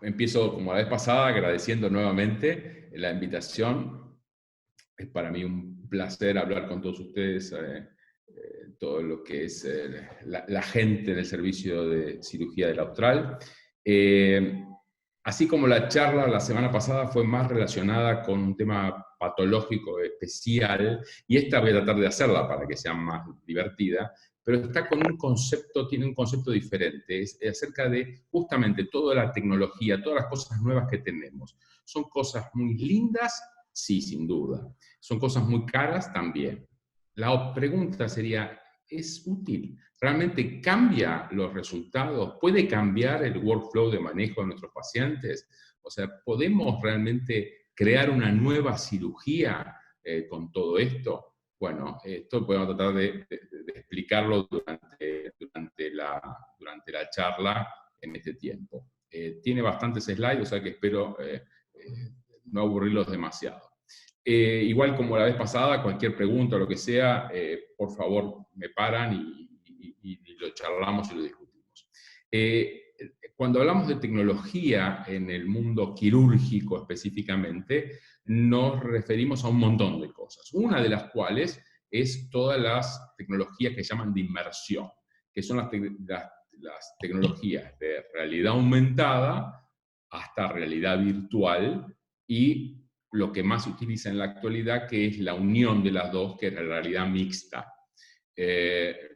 empiezo como la vez pasada agradeciendo nuevamente la invitación. Es para mí un placer hablar con todos ustedes, todo lo que es la gente del servicio de cirugía del Austral. Así como la charla la semana pasada fue más relacionada con un tema patológico especial, y esta voy a tratar de hacerla para que sea más divertida, pero está con un concepto, tiene un concepto diferente, es acerca de justamente toda la tecnología, todas las cosas nuevas que tenemos. Son cosas muy lindas, sí, sin duda. Son cosas muy caras también. La pregunta sería, ¿es útil? ¿Realmente cambia los resultados? ¿Puede cambiar el workflow de manejo de nuestros pacientes? O sea, ¿podemos realmente crear una nueva cirugía con todo esto? Bueno, esto podemos tratar de explicarlo durante la charla en este tiempo. Tiene bastantes slides, o sea que espero no aburrirlos demasiado. Igual como la vez pasada, cualquier pregunta o lo que sea, por favor me paran y lo charlamos y lo discutimos. Cuando hablamos de tecnología en el mundo quirúrgico específicamente, nos referimos a un montón de cosas. Una de las cuales es todas las tecnologías que llaman de inmersión, que son las tecnologías de realidad aumentada hasta realidad virtual, y lo que más se utiliza en la actualidad, que es la unión de las dos, que es la realidad mixta.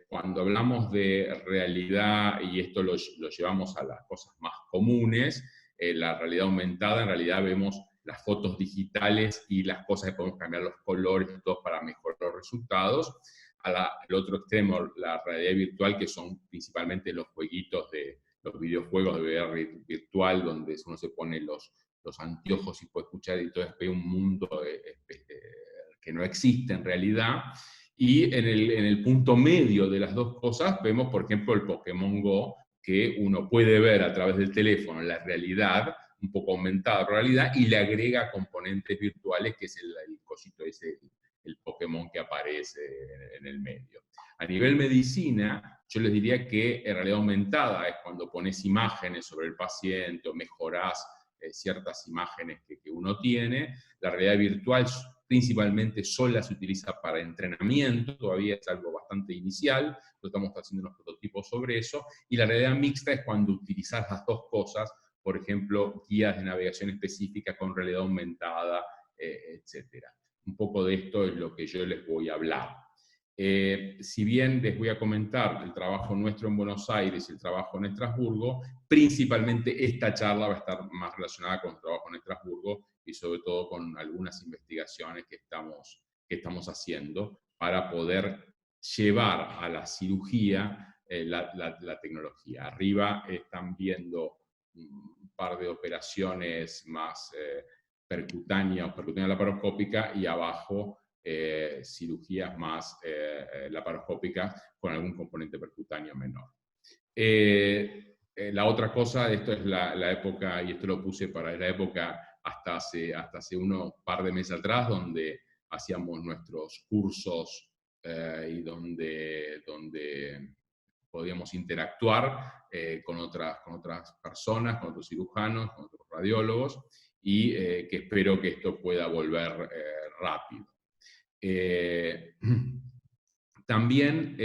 Cuando hablamos de realidad, y esto lo llevamos a las cosas más comunes, la realidad aumentada, en realidad vemos las fotos digitales y las cosas que podemos cambiar los colores y todo para mejorar los resultados. Al otro extremo, la realidad virtual, que son principalmente los jueguitos los videojuegos de VR virtual, donde uno se pone los anteojos y puede escuchar y todo, ve un mundo que no existe en realidad. Y en el punto medio de las dos cosas vemos, por ejemplo, el Pokémon Go, que uno puede ver a través del teléfono la realidad, un poco aumentada realidad, y le agrega componentes virtuales, que es el cosito ese, el Pokémon que aparece en el medio. A nivel medicina, yo les diría que en realidad aumentada es cuando pones imágenes sobre el paciente o mejorás ciertas imágenes que uno tiene. La realidad virtual principalmente sola se utiliza para entrenamiento, todavía es algo bastante inicial, lo estamos haciendo unos prototipos sobre eso, y la realidad mixta es cuando utilizas las dos cosas, por ejemplo, guías de navegación específicas con realidad aumentada, etc. Un poco de esto es lo que yo les voy a hablar. Si bien les voy a comentar el trabajo nuestro en Buenos Aires y el trabajo en Estrasburgo, principalmente esta charla va a estar más relacionada con el trabajo en Estrasburgo y sobre todo con algunas investigaciones que estamos haciendo para poder llevar a la cirugía la tecnología. Arriba están viendo un par de operaciones más percutáneas o percutánea laparoscópica, y abajo cirugías más laparoscópicas con algún componente percutáneo menor. La otra cosa, esto es la época, y esto lo puse para la época hasta hace unos par de meses atrás, donde hacíamos nuestros cursos y donde podíamos interactuar con otras personas, con otros cirujanos, con otros radiólogos, y que espero que esto pueda volver rápido. También,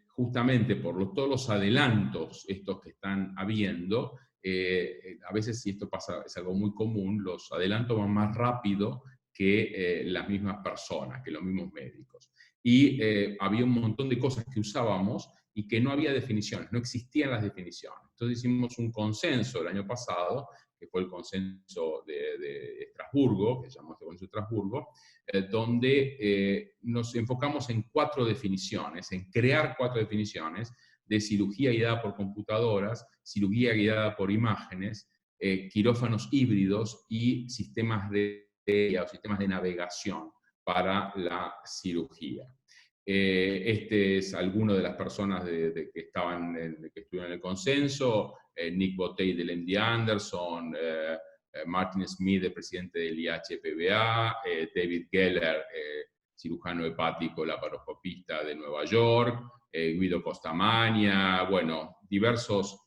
justamente por todos los adelantos estos que están habiendo, a veces, si esto pasa, es algo muy común, los adelantos van más rápido que las mismas personas, que los mismos médicos. Y había un montón de cosas que usábamos y que no había definiciones, no existían las definiciones. Entonces hicimos un consenso el año pasado, que fue el consenso de Estrasburgo, que se llamó este consenso de Estrasburgo, donde nos enfocamos en 4 definiciones, en crear 4 definiciones de cirugía guiada por computadoras, cirugía guiada por imágenes, quirófanos híbridos y sistemas de navegación para la cirugía. Este es alguno de las personas que estuvieron en el consenso: Nick Botey del MD Anderson, Martin Smith, el presidente del IHPBA, David Geller, cirujano hepático laparoscopista de Nueva York, Guido Costamagna, bueno, diversos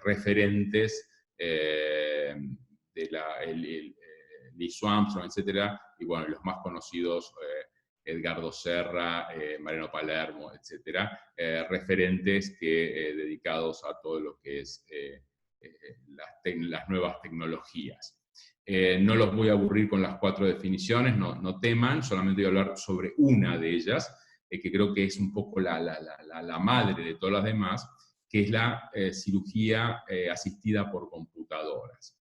referentes Lee Armstrong, etcétera, y bueno, los más conocidos, Edgardo Serra, Mariano Palermo, etcétera, referentes dedicados a todo lo que es las nuevas tecnologías. No los voy a aburrir con las 4 definiciones, no teman, solamente voy a hablar sobre una de ellas, que creo que es un poco la madre de todas las demás, que es la cirugía asistida por computadoras.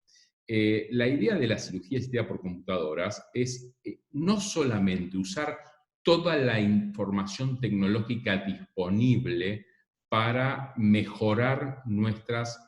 La idea de la cirugía asistida por computadoras es no solamente usar toda la información tecnológica disponible para mejorar nuestras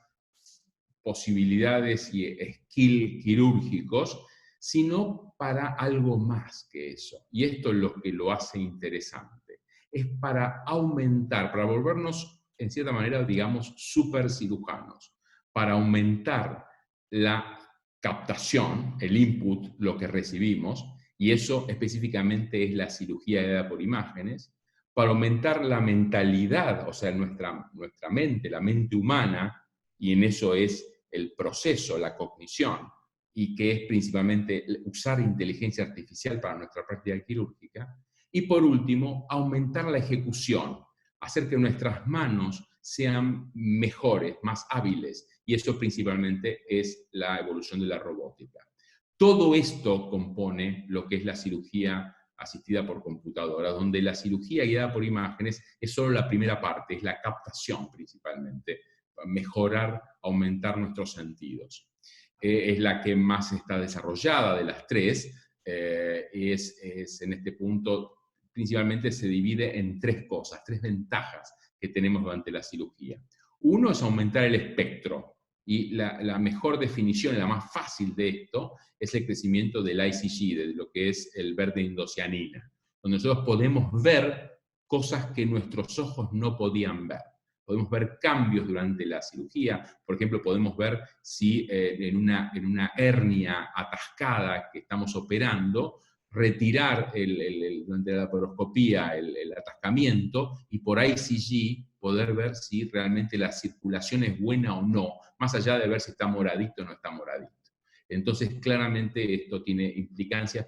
posibilidades y skills quirúrgicos, sino para algo más que eso. Y esto es lo que lo hace interesante. Es para aumentar, para volvernos, en cierta manera, digamos, super cirujanos, para aumentar la captación, el input, lo que recibimos, y eso específicamente es la cirugía guiada por imágenes, para aumentar la mentalidad, o sea, nuestra mente, la mente humana, y en eso es el proceso, la cognición, y que es principalmente usar inteligencia artificial para nuestra práctica quirúrgica. Y por último, aumentar la ejecución, hacer que nuestras manos sean mejores, más hábiles, y eso principalmente es la evolución de la robótica. Todo esto compone lo que es la cirugía asistida por computadora, donde la cirugía guiada por imágenes es solo la primera parte, es la captación principalmente, mejorar, aumentar nuestros sentidos. Es la que más está desarrollada de las 3, es en este punto, principalmente se divide en 3 cosas, 3 ventajas que tenemos durante la cirugía. Uno es aumentar el espectro, y la mejor definición, la más fácil de esto, es el crecimiento del ICG, de lo que es el verde indocianina, donde nosotros podemos ver cosas que nuestros ojos no podían ver. Podemos ver cambios durante la cirugía, por ejemplo, podemos ver si en una hernia atascada que estamos operando, retirar durante la laparoscopía el atascamiento y por ICG poder ver si realmente la circulación es buena o no, más allá de ver si está moradito o no está moradito. Entonces, claramente esto tiene implicancias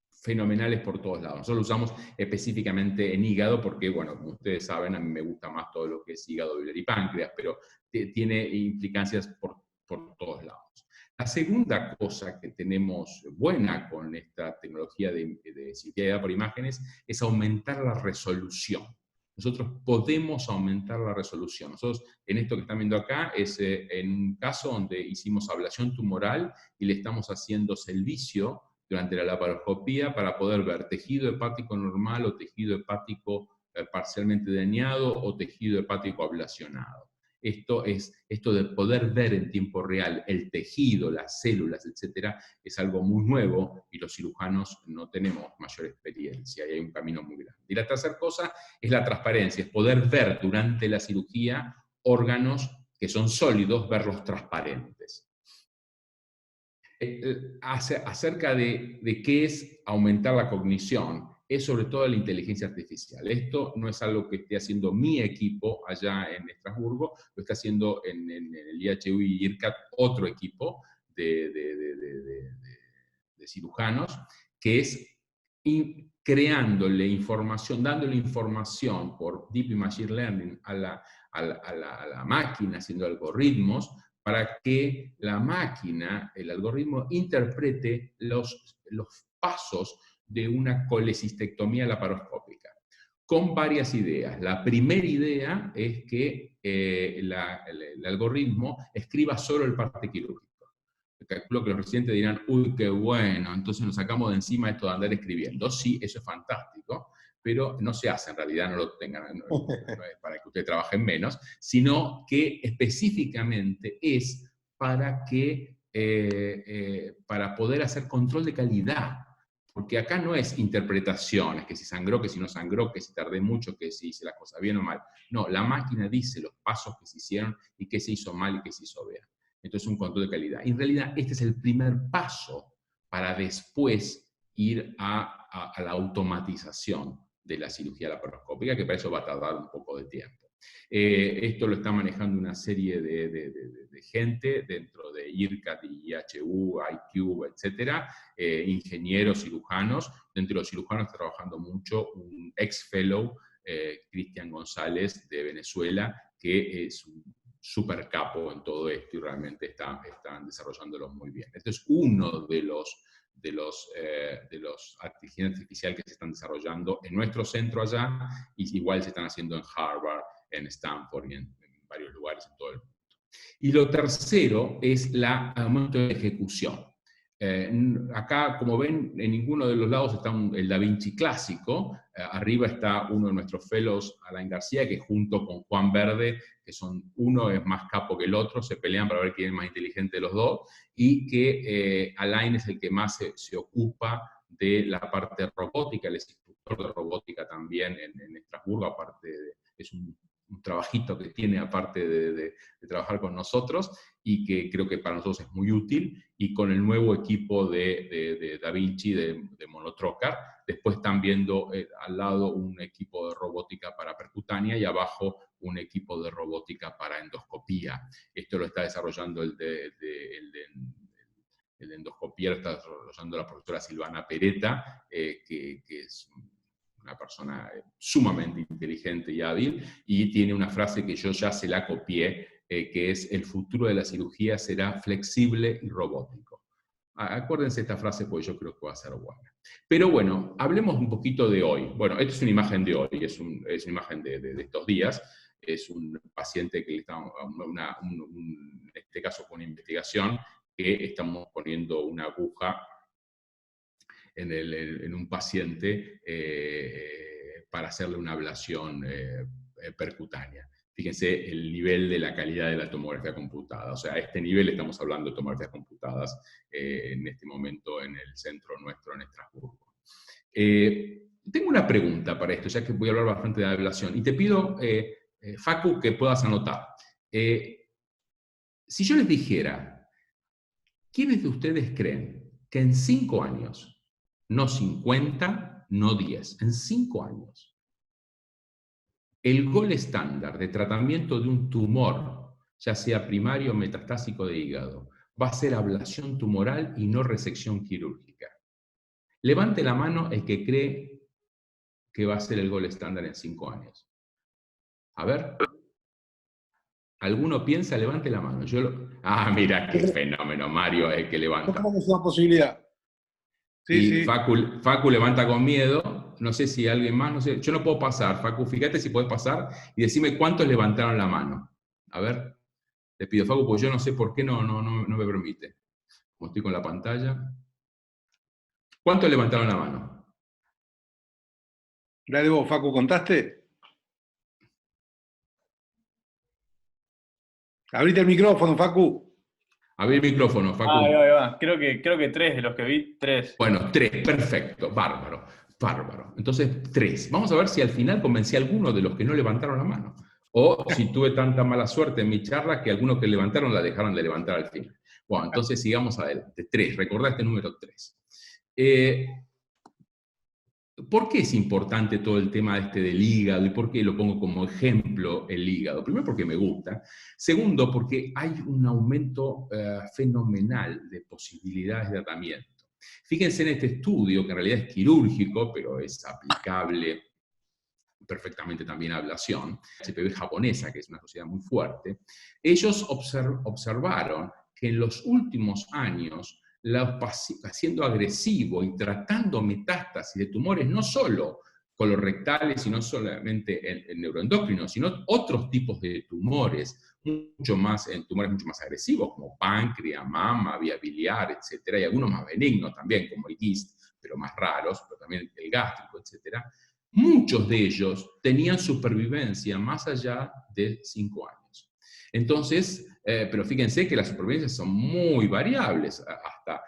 fenomenales por todos lados. Nosotros lo usamos específicamente en hígado porque, bueno, como ustedes saben, a mí me gusta más todo lo que es hígado, biliar y páncreas, pero tiene implicancias por todos lados. La segunda cosa que tenemos buena con esta tecnología de cirugía por imágenes es aumentar la resolución. Nosotros podemos aumentar la resolución. Nosotros, en esto que están viendo acá, es en un caso donde hicimos ablación tumoral y le estamos haciendo servicio durante la laparoscopía para poder ver tejido hepático normal o tejido hepático parcialmente dañado o tejido hepático ablacionado. Esto de poder ver en tiempo real el tejido, las células, etcétera, es algo muy nuevo y los cirujanos no tenemos mayor experiencia y hay un camino muy grande. Y la tercera cosa es la transparencia, es poder ver durante la cirugía órganos que son sólidos, verlos transparentes. Acerca de qué es aumentar la cognición, es sobre todo la inteligencia artificial. Esto no es algo que esté haciendo mi equipo allá en Estrasburgo, lo está haciendo en el IHU y IRCAD otro equipo de cirujanos, que es creándole información, dándole información por Deep Machine Learning a la máquina, haciendo algoritmos, para que la máquina, el algoritmo, interprete los pasos de una colecistectomía laparoscópica, con varias ideas. La primera idea es que el algoritmo escriba solo el parte quirúrgico. Calculo que los residentes dirán, uy, qué bueno, entonces nos sacamos de encima esto de andar escribiendo. Sí, eso es fantástico, pero no se hace en realidad, no lo tengan, no es para que ustedes trabajen menos, sino que específicamente es para para poder hacer control de calidad. Porque acá no es interpretaciones, que si sangró, que si no sangró, que si tardé mucho, que si hice la cosa bien o mal. No, la máquina dice los pasos que se hicieron y qué se hizo mal y qué se hizo bien. Entonces, un control de calidad. Y en realidad, este es el primer paso para después ir a la automatización de la cirugía laparoscópica, que para eso va a tardar un poco de tiempo. Esto lo está manejando una serie de gente dentro IRCAD, IHU, IQ, etcétera, ingenieros, cirujanos. Dentro de los cirujanos está trabajando mucho un ex-fellow, Cristian González, de Venezuela, que es un super capo en todo esto y realmente están desarrollándolo muy bien. Este es uno de los inteligencia artificial que se están desarrollando en nuestro centro allá, y igual se están haciendo en Harvard, en Stanford y en varios lugares en todo el mundo. Y lo tercero es el aumento de ejecución. Acá, como ven, en ninguno de los lados está el Da Vinci clásico. Arriba está uno de nuestros fellows, Alain García, que junto con Juan Verde, que uno es más capo que el otro, se pelean para ver quién es más inteligente de los dos, y que Alain es el que más se ocupa de la parte robótica. Él es instructor de robótica también en Estrasburgo, aparte es un trabajito que tiene aparte de trabajar con nosotros, y que creo que para nosotros es muy útil, y con el nuevo equipo de Da Vinci, de Monotrocar. Después están viendo al lado un equipo de robótica para percutánea y abajo un equipo de robótica para endoscopía. Esto lo está desarrollando el de endoscopía, lo está desarrollando la profesora Silvana Peretta, que es una persona sumamente inteligente y hábil, y tiene una frase que yo ya se la copié, que es: el futuro de la cirugía será flexible y robótico. Acuérdense esta frase porque yo creo que va a ser buena. Pero bueno, hablemos un poquito de hoy. Bueno, esta es una imagen de hoy, es una imagen de estos días. Es un paciente que está, en este caso con una investigación, que estamos poniendo una aguja en un paciente para hacerle una ablación percutánea. Fíjense el nivel de la calidad de la tomografía computada. O sea, a este nivel estamos hablando de tomografías computadas en este momento en el centro nuestro en Estrasburgo. Tengo una pregunta para esto, ya que voy a hablar bastante de ablación, y te pido, Facu, que puedas anotar. Si yo les dijera, ¿quiénes de ustedes creen que en 5 años, no 50, no 10, en 5 años, el gold estándar de tratamiento de un tumor, ya sea primario o metastásico de hígado, va a ser ablación tumoral y no resección quirúrgica? Levante la mano el que cree que va a ser el gold estándar en 5 años. A ver. ¿Alguno piensa? Levante la mano. Mira, qué fenómeno, Mario, el que levanta. ¿Cómo es una posibilidad? Sí, y sí. Facu levanta con miedo. No sé si alguien más, no sé. Yo no puedo pasar, Facu. Fíjate si puedes pasar y decime cuántos levantaron la mano. A ver, te pido, Facu, porque yo no sé por qué no me permite. Como estoy con la pantalla. ¿Cuántos levantaron la mano? Dale vos, Facu, ¿contaste? Abrite el micrófono, Facu. Abrí el micrófono, Facu. Ahí va. Creo que 3 de los que vi, 3. Bueno, 3, perfecto, bárbaro, bárbaro. Entonces, 3. Vamos a ver si al final convencí a alguno de los que no levantaron la mano. O si tuve tanta mala suerte en mi charla que algunos que levantaron la dejaron de levantar al final. Bueno, entonces sigamos adelante. 3, recordá este número 3. ¿Por qué es importante todo el tema del hígado y por qué lo pongo como ejemplo el hígado? Primero, porque me gusta. Segundo, porque hay un aumento fenomenal de posibilidades de tratamiento. Fíjense en este estudio, que en realidad es quirúrgico, pero es aplicable perfectamente también a ablación, HPV japonesa, que es una sociedad muy fuerte. Ellos observaron que en los últimos años, siendo agresivo y tratando metástasis de tumores no solo colorectales y no solamente en neuroendocrinos, sino otros tipos de tumores, tumores mucho más agresivos, como páncreas, mama, vía biliar, etc., y algunos más benignos también, como el GIST, pero más raros, pero también el gástrico, etc., muchos de ellos tenían supervivencia más allá de 5 años. Entonces, pero fíjense que las supervivencias son muy variables, hasta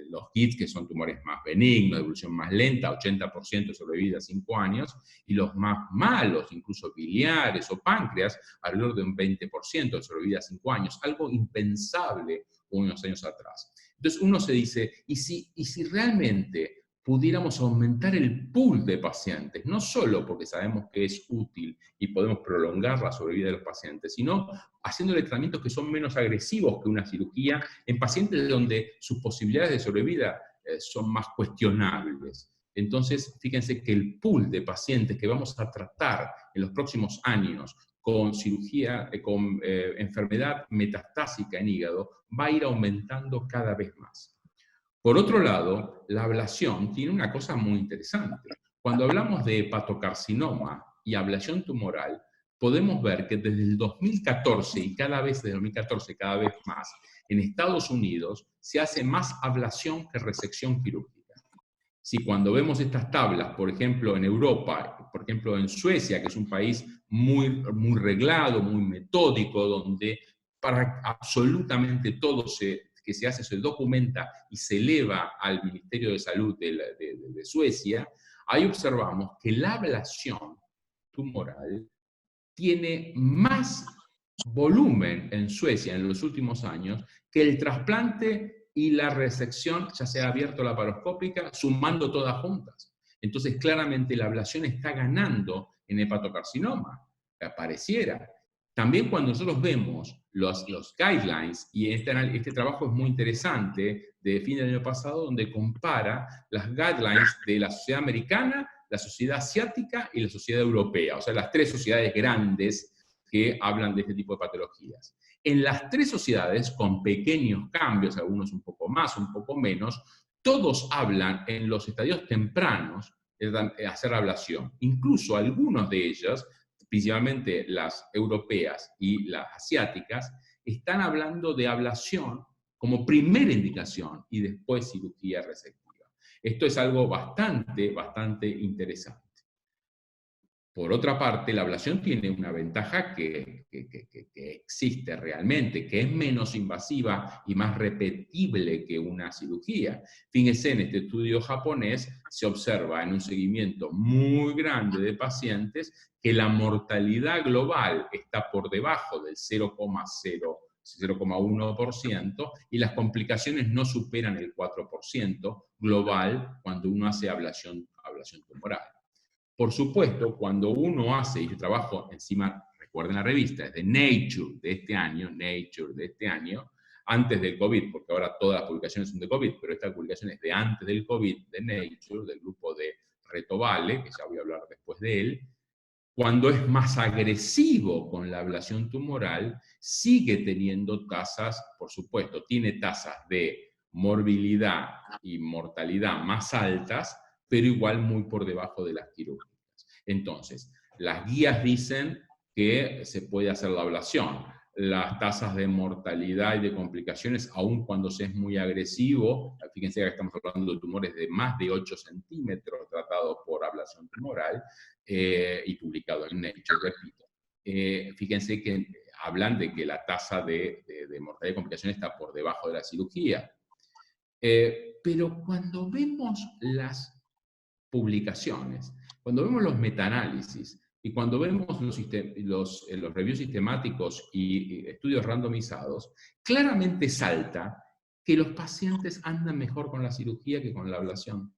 los GIST, que son tumores más benignos, de evolución más lenta, 80% de sobrevida a 5 años, y los más malos, incluso biliares o páncreas, alrededor de un 20% de sobrevida a 5 años, algo impensable unos años atrás. Entonces uno se dice, ¿y si realmente pudiéramos aumentar el pool de pacientes, no solo porque sabemos que es útil y podemos prolongar la sobrevida de los pacientes, sino haciéndole tratamientos que son menos agresivos que una cirugía en pacientes donde sus posibilidades de sobrevida son más cuestionables. Entonces, fíjense que el pool de pacientes que vamos a tratar en los próximos años con cirugía, con enfermedad metastásica en hígado, va a ir aumentando cada vez más. Por otro lado, la ablación tiene una cosa muy interesante. Cuando hablamos de hepatocarcinoma y ablación tumoral, podemos ver que desde el 2014 y desde 2014 cada vez más, en Estados Unidos se hace más ablación que resección quirúrgica. Si cuando vemos estas tablas, por ejemplo en Europa, por ejemplo en Suecia, que es un país muy reglado, muy metódico, donde para absolutamente todo que se hace se documenta y se eleva al Ministerio de Salud de Suecia, ahí observamos que la ablación tumoral tiene más volumen en Suecia en los últimos años que el trasplante y la resección, ya sea abierta o laparoscópica, sumando todas juntas. Entonces, claramente la ablación está ganando en hepatocarcinoma, pareciera. También cuando nosotros vemos los guidelines, y este trabajo es muy interesante, de fin del año pasado, donde compara las guidelines de la sociedad americana, la sociedad asiática y la sociedad europea, o sea, las tres sociedades grandes que hablan de este tipo de patologías. En las tres sociedades, con pequeños cambios, algunos un poco más, un poco menos, todos hablan en los estadios tempranos de hacer ablación. Incluso algunos de ellas, principalmente las europeas y las asiáticas, están hablando de ablación como primera indicación y después cirugía resectiva. Esto es algo bastante interesante. Por otra parte, la ablación tiene una ventaja que existe realmente, que es menos invasiva y más repetible que una cirugía. Fíjense, en este estudio japonés se observa en un seguimiento muy grande de pacientes que la mortalidad global está por debajo del 0,1% y las complicaciones no superan el 4% global cuando uno hace ablación tumoral. Por supuesto, cuando uno hace, y yo trabajo encima, recuerden la revista, es de Nature de este año, antes del COVID, porque ahora todas las publicaciones son de COVID, pero esta publicación es de antes del COVID, de Nature, del grupo de Retovale, que ya voy a hablar después de él. Cuando es más agresivo con la ablación tumoral, sigue teniendo tasas, por supuesto, tiene tasas de morbilidad y mortalidad más altas, pero igual muy por debajo de las quirúrgicas. Entonces, las guías dicen que se puede hacer la ablación. Las tasas de mortalidad y de complicaciones, aun cuando se es muy agresivo, fíjense que estamos hablando de tumores de más de 8 centímetros tratados por ablación tumoral y publicado en Nature, repito. Fíjense que hablan de que la tasa de mortalidad y complicaciones está por debajo de la cirugía. Pero cuando vemos las publicaciones, cuando vemos los metaanálisis y cuando vemos los reviews sistemáticos y estudios randomizados, claramente salta que los pacientes andan mejor con la cirugía que con la ablación.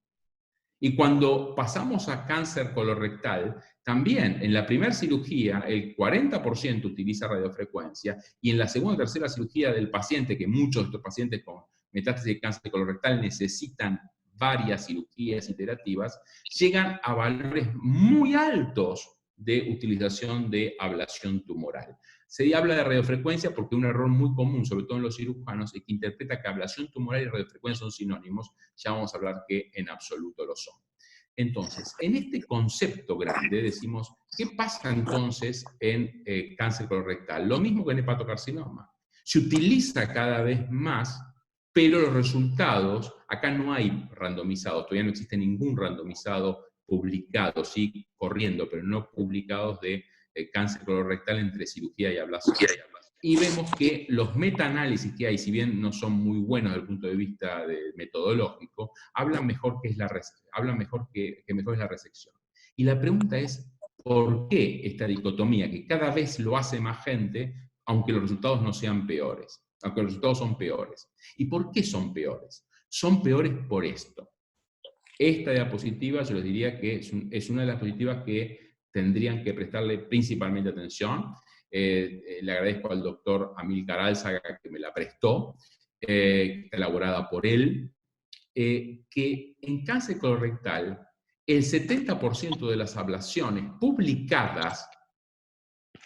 Y cuando pasamos a cáncer colorectal, también en la primera cirugía el 40% utiliza radiofrecuencia y en la segunda y tercera cirugía del paciente, que muchos de estos pacientes con metástasis de cáncer colorectal necesitan varias cirugías iterativas, llegan a valores muy altos de utilización de ablación tumoral. Se habla de radiofrecuencia porque un error muy común, sobre todo en los cirujanos, es que interpreta que ablación tumoral y radiofrecuencia son sinónimos. Ya vamos a hablar que en absoluto lo son. Entonces, en este concepto grande decimos, ¿qué pasa entonces en cáncer colorectal? Lo mismo que en hepatocarcinoma. Se utiliza cada vez más, pero los resultados, acá no hay randomizados, todavía no existe ningún randomizado publicado, sí, corriendo, pero no publicados de cáncer colorectal entre cirugía y ablación. Y vemos que los metaanálisis que hay, si bien no son muy buenos desde el punto de vista metodológico, hablan mejor que mejor es la resección. Y la pregunta es, ¿por qué esta dicotomía que cada vez lo hace más gente, aunque los resultados no sean peores? Aunque los resultados son peores. ¿Y por qué son peores? Son peores por esto. Esta diapositiva yo les diría que es una de las diapositivas que tendrían que prestarle principalmente atención. Le agradezco al doctor Amílcar Álzaga que me la prestó, está elaborada por él, que en cáncer colorectal el 70% de las ablaciones publicadas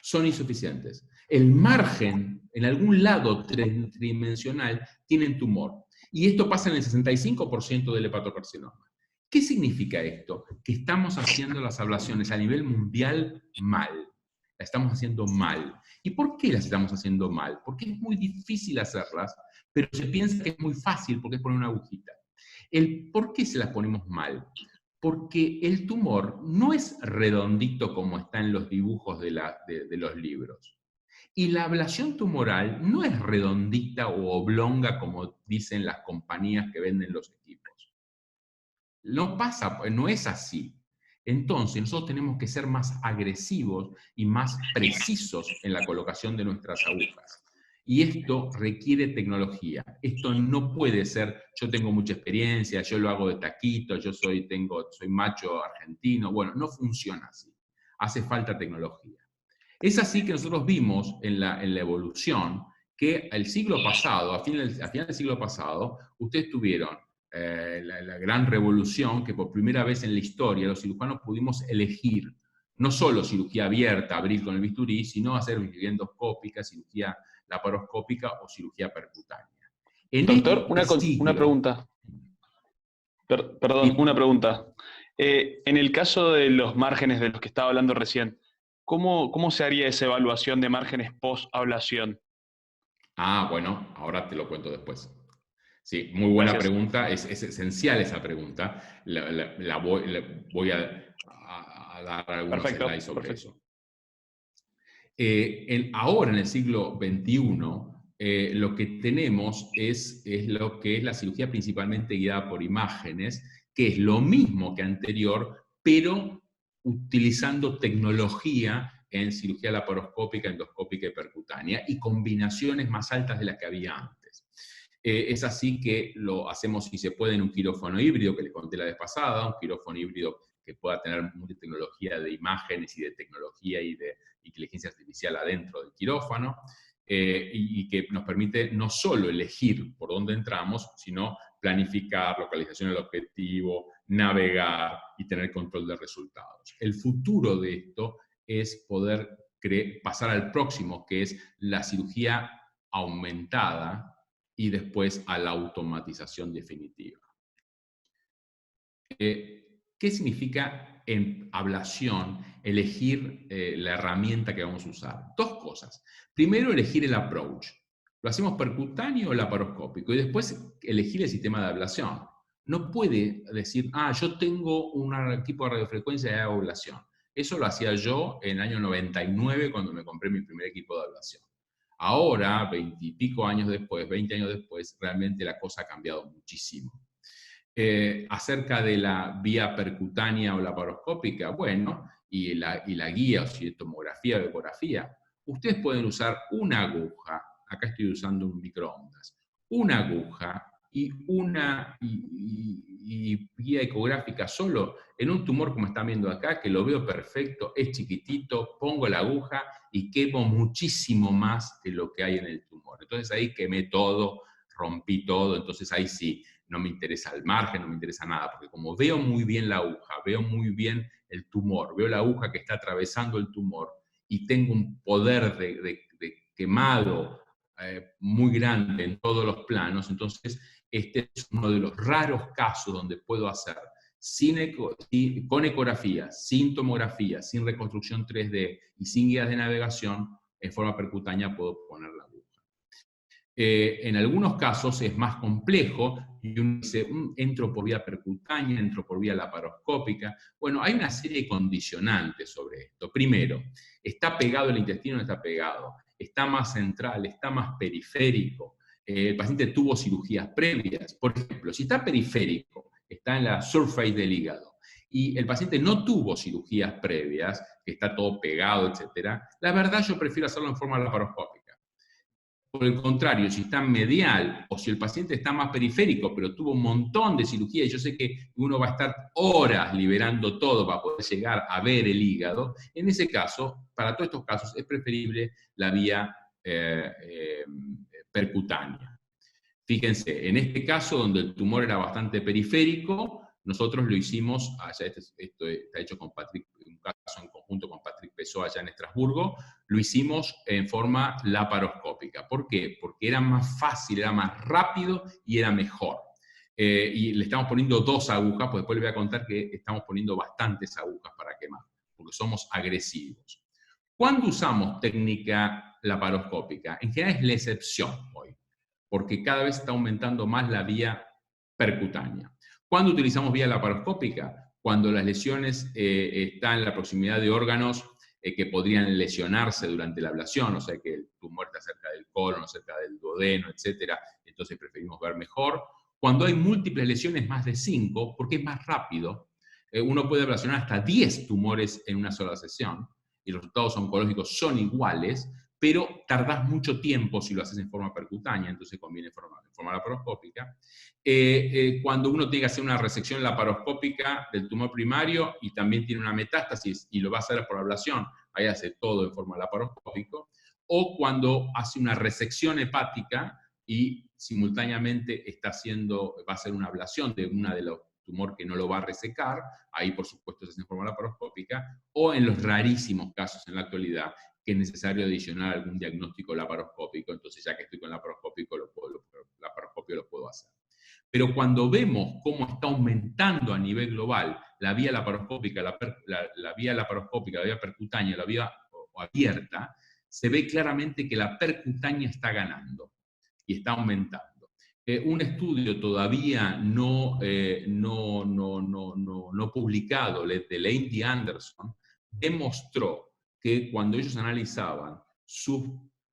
son insuficientes. El margen, en algún lado tridimensional, tienen tumor. Y esto pasa en el 65% del hepatocarcinoma. ¿Qué significa esto? Que estamos haciendo las ablaciones a nivel mundial mal. La estamos haciendo mal. ¿Y por qué las estamos haciendo mal? Porque es muy difícil hacerlas, pero se piensa que es muy fácil porque es poner una agujita. ¿Por qué se las ponemos mal? Porque el tumor no es redondito como está en los dibujos de los libros. Y la ablación tumoral no es redondita o oblonga como dicen las compañías que venden los equipos. No pasa, no es así. Entonces nosotros tenemos que ser más agresivos y más precisos en la colocación de nuestras agujas. Y esto requiere tecnología. Esto no puede ser, yo tengo mucha experiencia, yo lo hago de taquito, yo soy macho argentino. Bueno, no funciona así. Hace falta tecnología. Es así que nosotros vimos en la evolución que el siglo pasado, a final del siglo pasado, ustedes tuvieron la gran revolución que por primera vez en la historia los cirujanos pudimos elegir no solo cirugía abierta, abrir con el bisturí, sino hacer cirugía endoscópica, cirugía laparoscópica o cirugía percutánea. Doctor, una pregunta. Perdón, una pregunta. En el caso de los márgenes de los que estaba hablando recién, ¿cómo se haría esa evaluación de márgenes post-ablación? Ah, bueno, ahora te lo cuento después. Sí, muy buena pregunta, es esencial esa pregunta. Voy a dar algunos slides sobre eso. Ahora, en el siglo XXI, lo que tenemos es lo que es la cirugía principalmente guiada por imágenes, que es lo mismo que anterior, pero utilizando tecnología en cirugía laparoscópica, endoscópica y percutánea, y combinaciones más altas de las que había antes. Es así que lo hacemos, si se puede, en un quirófano híbrido, que les conté la vez pasada, un quirófano híbrido que pueda tener mucha tecnología de imágenes y de tecnología y de inteligencia artificial adentro del quirófano, y que nos permite no solo elegir por dónde entramos, sino planificar, localización del objetivo, navegar y tener control de resultados. El futuro de esto es poder pasar al próximo, que es la cirugía aumentada, y después a la automatización definitiva. ¿Qué significa en ablación elegir la herramienta que vamos a usar? Dos cosas. Primero, elegir el approach. ¿Lo hacemos percutáneo o laparoscópico? Y después, elegir el sistema de ablación. No puede decir, yo tengo un equipo de radiofrecuencia de ablación. Eso lo hacía yo en el año 99 cuando me compré mi primer equipo de ablación. Ahora, 20 y pico años después, 20 años después, realmente la cosa ha cambiado muchísimo. Acerca de la vía percutánea o laparoscópica, bueno, y la guía, o si es tomografía o ecografía, ustedes pueden usar una aguja, acá estoy usando un microondas, una aguja y una guía ecográfica solo en un tumor como están viendo acá, que lo veo perfecto, es chiquitito, pongo la aguja y quemo muchísimo más de lo que hay en el tumor. Entonces ahí quemé todo, rompí todo, entonces ahí sí, no me interesa el margen, no me interesa nada, porque como veo muy bien la aguja, veo muy bien el tumor, veo la aguja que está atravesando el tumor y tengo un poder de quemado muy grande en todos los planos, entonces este es uno de los raros casos donde puedo hacer con ecografía, sin tomografía, sin reconstrucción 3D y sin guías de navegación, en forma percutánea puedo poner la aguja. En algunos casos es más complejo y uno dice, entro por vía percutánea, entro por vía laparoscópica. Bueno, hay una serie de condicionantes sobre esto. Primero, ¿está pegado el intestino o no está pegado? ¿Está más central? ¿Está más periférico? El paciente tuvo cirugías previas. Por ejemplo, si está periférico, está en la surface del hígado, y el paciente no tuvo cirugías previas, que está todo pegado, etc., la verdad yo prefiero hacerlo en forma laparoscópica. Por el contrario, si está medial o si el paciente está más periférico, pero tuvo un montón de cirugía, y yo sé que uno va a estar horas liberando todo para poder llegar a ver el hígado, en ese caso, para todos estos casos, es preferible la vía percutánea. Fíjense, en este caso, donde el tumor era bastante periférico, nosotros lo hicimos, esto está hecho con Patrick, un caso en conjunto con Patrick Pessoa allá en Estrasburgo, lo hicimos en forma laparoscópica. ¿Por qué? Porque era más fácil, era más rápido y era mejor. Y le estamos poniendo 2 agujas, pues después les voy a contar que estamos poniendo bastantes agujas para quemar, porque somos agresivos. ¿Cuándo usamos técnica laparoscópica? En general es la excepción hoy, porque cada vez está aumentando más la vía percutánea. ¿Cuándo utilizamos vía laparoscópica? Cuando las lesiones están en la proximidad de órganos que podrían lesionarse durante la ablación, o sea que el tumor está cerca del colon, cerca del duodeno, etc. Entonces preferimos ver mejor. Cuando hay múltiples lesiones, más de 5, porque es más rápido, uno puede ablacionar hasta 10 tumores en una sola sesión, y los resultados oncológicos son iguales, pero tardás mucho tiempo si lo haces en forma percutánea, entonces conviene en forma laparoscópica. Cuando uno tiene que hacer una resección laparoscópica del tumor primario y también tiene una metástasis y lo va a hacer por ablación, ahí hace todo en forma laparoscópica. O cuando hace una resección hepática y simultáneamente va a hacer una ablación de una de los tumor que no lo va a resecar, ahí por supuesto se hace en forma laparoscópica, o en los rarísimos casos en la actualidad que es necesario adicionar algún diagnóstico laparoscópico, entonces ya que estoy con laparoscópico, laparoscopio lo puedo hacer. Pero cuando vemos cómo está aumentando a nivel global la vía laparoscópica, la vía percutánea, la vía abierta, se ve claramente que la percutánea está ganando y está aumentando. Un estudio todavía no publicado de Lane Anderson demostró que cuando ellos analizaban sus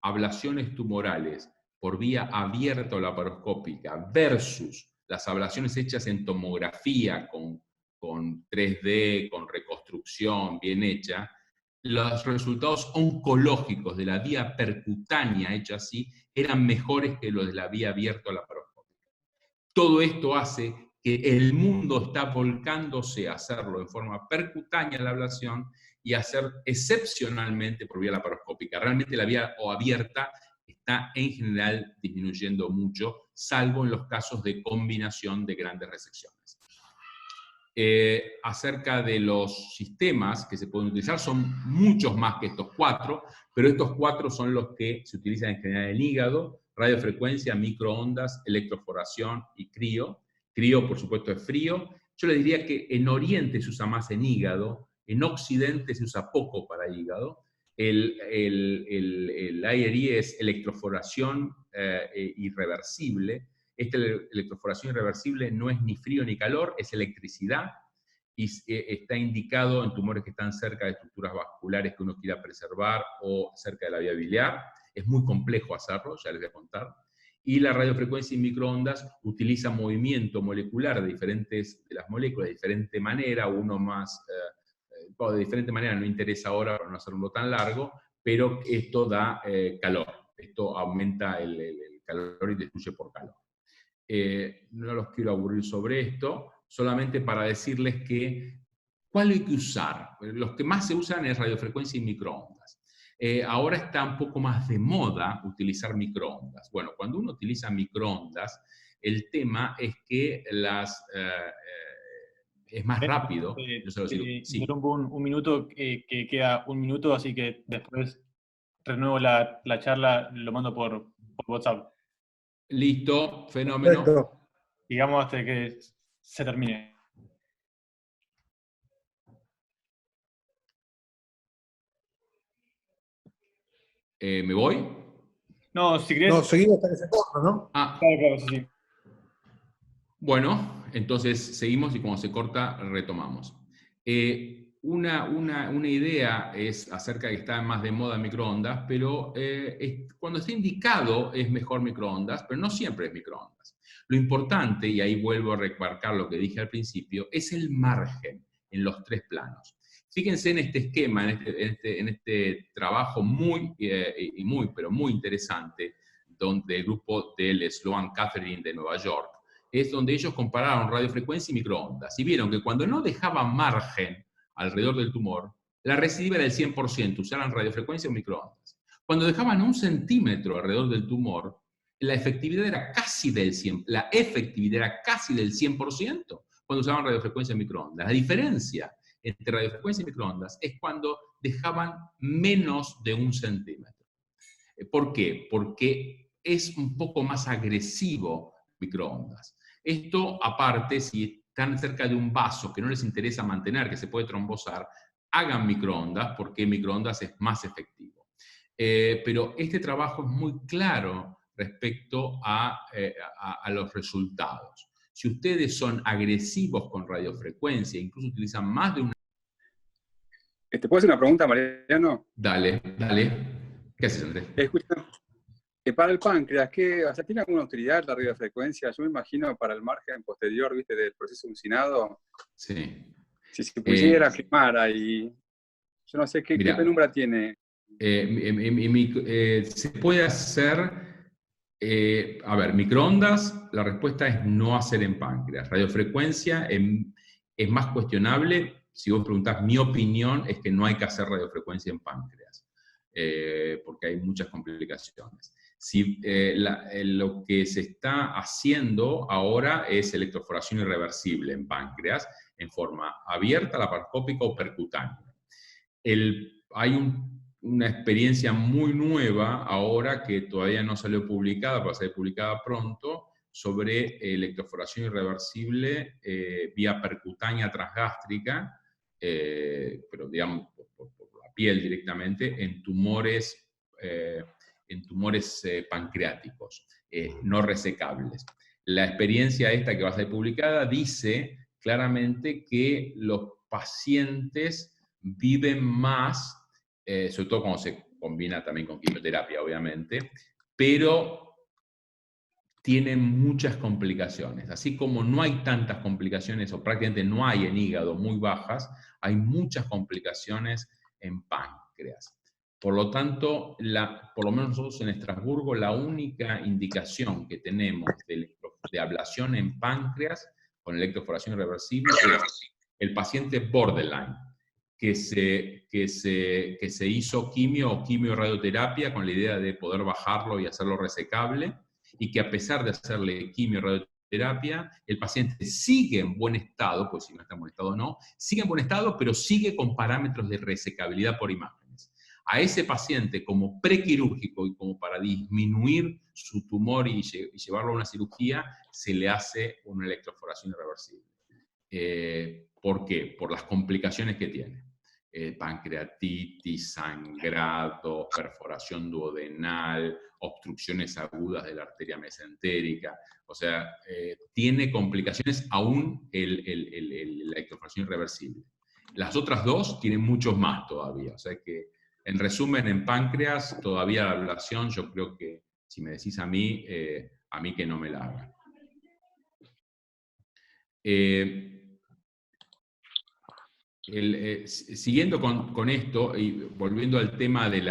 ablaciones tumorales por vía abierta o laparoscópica versus las ablaciones hechas en tomografía con 3D, con reconstrucción bien hecha, los resultados oncológicos de la vía percutánea hecha así eran mejores que los de la vía abierta o laparoscópica. Todo esto hace que el mundo está volcándose a hacerlo en forma percutánea la ablación y hacer excepcionalmente por vía laparoscópica. Realmente la vía abierta está en general disminuyendo mucho, salvo en los casos de combinación de grandes resecciones. Acerca de los sistemas que se pueden utilizar, son muchos más que estos 4, pero estos 4 son los que se utilizan en general en el hígado: radiofrecuencia, microondas, electroforación y crío. Crío, por supuesto, es frío. Yo le diría que en Oriente se usa más en hígado, en Occidente se usa poco para hígado. El IRI es electroforación irreversible. Esta electroforación irreversible no es ni frío ni calor, es electricidad, y está indicado en tumores que están cerca de estructuras vasculares que uno quiera preservar o cerca de la vía biliar. Es muy complejo hacerlo, ya les voy a contar. Y la radiofrecuencia y microondas utiliza movimiento molecular de las moléculas de diferente manera, de diferente manera, no interesa ahora para no hacerlo tan largo, pero esto da calor, esto aumenta el calor y destruye por calor. No los quiero aburrir sobre esto, solamente para decirles que ¿cuál hay que usar? Los que más se usan es radiofrecuencia y microondas. Ahora está un poco más de moda utilizar microondas. Bueno, cuando uno utiliza microondas, el tema es que es más rápido. Yo se lo digo, sí. Interrumpo un minuto, que queda un minuto, así que después renuevo la charla, lo mando por WhatsApp. Listo, fenómeno. Perfecto. Digamos hasta que se termine. ¿Me voy? No, si querés. No, seguimos hasta que se corta, ¿no? Claro, sí. Bueno, entonces seguimos y cuando se corta retomamos. Una idea es acerca de que está más de moda microondas, pero cuando está indicado es mejor microondas, pero no siempre es microondas. Lo importante, y ahí vuelvo a remarcar lo que dije al principio, es el margen en los 3 planos. Fíjense en este esquema, en este trabajo muy interesante del grupo del Sloan Kettering de Nueva York, es donde ellos compararon radiofrecuencia y microondas, y vieron que cuando no dejaban margen alrededor del tumor, la recidiva era del 100%, usaran radiofrecuencia o microondas. Cuando dejaban 1 centímetro alrededor del tumor, la efectividad era casi del 100%, la efectividad era casi del 100% cuando usaban radiofrecuencia y microondas. La diferencia entre radiofrecuencia y microondas es cuando dejaban menos de 1 centímetro. ¿Por qué? Porque es un poco más agresivo microondas. Esto, aparte, si están cerca de un vaso que no les interesa mantener, que se puede trombosar, hagan microondas, porque microondas es más efectivo. Pero este trabajo es muy claro respecto a los resultados. Si ustedes son agresivos con radiofrecuencia, incluso utilizan más de una... ¿Te puedo hacer una pregunta, Mariano? Dale, dale. ¿Qué haces, Andrés? Escucha, para el páncreas, o sea, ¿tiene alguna utilidad la radiofrecuencia? Yo me imagino para el margen posterior, ¿viste? Del proceso uncinado. Sí. Si se pusiera quemar ahí, yo no sé qué penumbra tiene. Se puede hacer, a ver, microondas, la respuesta es no hacer en páncreas. Radiofrecuencia es más cuestionable. Si vos preguntás, mi opinión es que no hay que hacer radiofrecuencia en páncreas, porque hay muchas complicaciones. Lo que se está haciendo ahora es electroforación irreversible en páncreas, en forma abierta, laparoscópica o percutánea. Hay una experiencia muy nueva ahora que todavía no salió publicada, pero va a ser publicada pronto, sobre electroforación irreversible vía percutánea transgástrica, pero digamos por la piel directamente, en tumores pancreáticos, no resecables. La experiencia esta que va a ser publicada dice claramente que los pacientes viven más, sobre todo cuando se combina también con quimioterapia, obviamente, pero tienen muchas complicaciones. Así como no hay tantas complicaciones, o prácticamente no hay en hígado muy bajas, hay muchas complicaciones en páncreas. Por lo tanto, por lo menos nosotros en Estrasburgo, la única indicación que tenemos de ablación en páncreas con electroforación irreversible es el paciente borderline, que se hizo quimio o quimio-radioterapia con la idea de poder bajarlo y hacerlo resecable, y que a pesar de hacerle quimio-radioterapia, el paciente sigue en buen estado, pues si no está en buen estado no, sigue en buen estado, pero sigue con parámetros de resecabilidad por imágenes. A ese paciente, como prequirúrgico y como para disminuir su tumor y llevarlo a una cirugía, se le hace una electroforación irreversible. ¿Por qué? Por las complicaciones que tiene. Pancreatitis, sangrado, perforación duodenal, obstrucciones agudas de la arteria mesentérica. O sea, tiene complicaciones aún la electroforación irreversible. Las otras dos tienen muchos más todavía. O sea que, en resumen, en páncreas, todavía la ablación, yo creo que, si me decís a mí que no me la haga. Siguiendo con esto y volviendo al tema del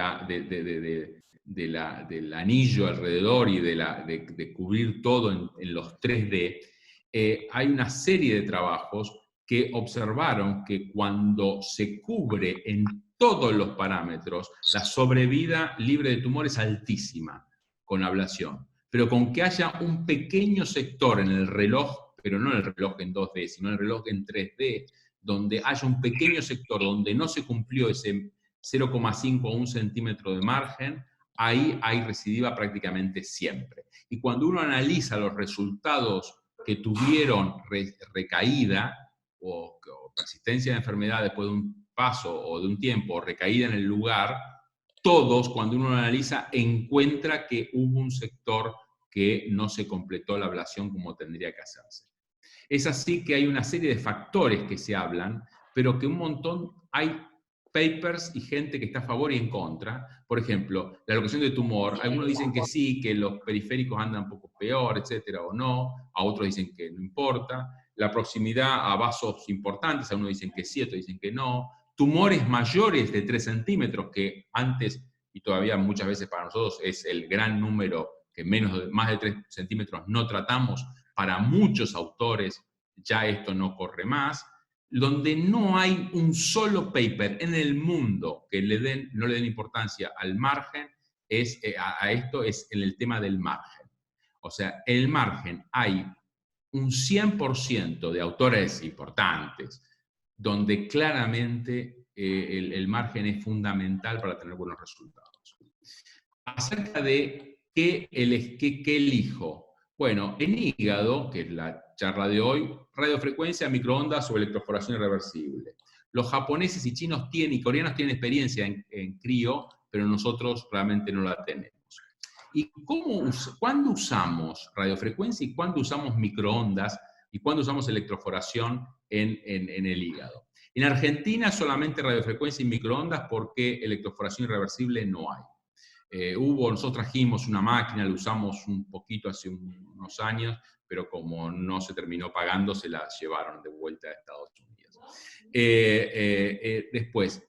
anillo alrededor y de cubrir todo en los 3D, hay una serie de trabajos que observaron que cuando se cubre en todos los parámetros, la sobrevida libre de tumor es altísima con ablación, pero con que haya un pequeño sector en el reloj, pero no en el reloj en 2D, sino en el reloj en 3D, donde haya un pequeño sector donde no se cumplió ese 0,5 o 1 centímetro de margen, ahí hay recidiva prácticamente siempre. Y cuando uno analiza los resultados que tuvieron recaída o persistencia de enfermedad después de un paso o de un tiempo, o recaída en el lugar, todos, cuando uno lo analiza, encuentra que hubo un sector que no se completó la ablación como tendría que hacerse. Es así que hay una serie de factores que se hablan, pero que un montón hay papers y gente que está a favor y en contra. Por ejemplo, la locación de tumor. Algunos dicen que sí, que los periféricos andan un poco peor, etcétera, o no. A otros dicen que no importa. La proximidad a vasos importantes, algunos dicen que sí, otros dicen que no. Tumores mayores de 3 centímetros, que antes, y todavía muchas veces para nosotros, es el gran número que más de 3 centímetros no tratamos, para muchos autores ya esto no corre más. Donde no hay un solo paper en el mundo que no le den importancia al margen, a esto es en el tema del margen. O sea, en el margen hay un 100% de autores importantes, donde claramente el margen es fundamental para tener buenos resultados. Acerca de qué elijo. Bueno, en hígado, que es la charla de hoy, radiofrecuencia, microondas o electroforación irreversible. Los japoneses y chinos y coreanos tienen experiencia en crío, pero nosotros realmente no la tenemos. ¿Y cuándo usamos radiofrecuencia y cuándo usamos microondas y cuándo usamos electroforación en el hígado? En Argentina solamente radiofrecuencia y microondas porque electroforación irreversible no hay. Nosotros trajimos una máquina, la usamos un poquito hace unos años, pero como no se terminó pagando, se la llevaron de vuelta a Estados Unidos. Después,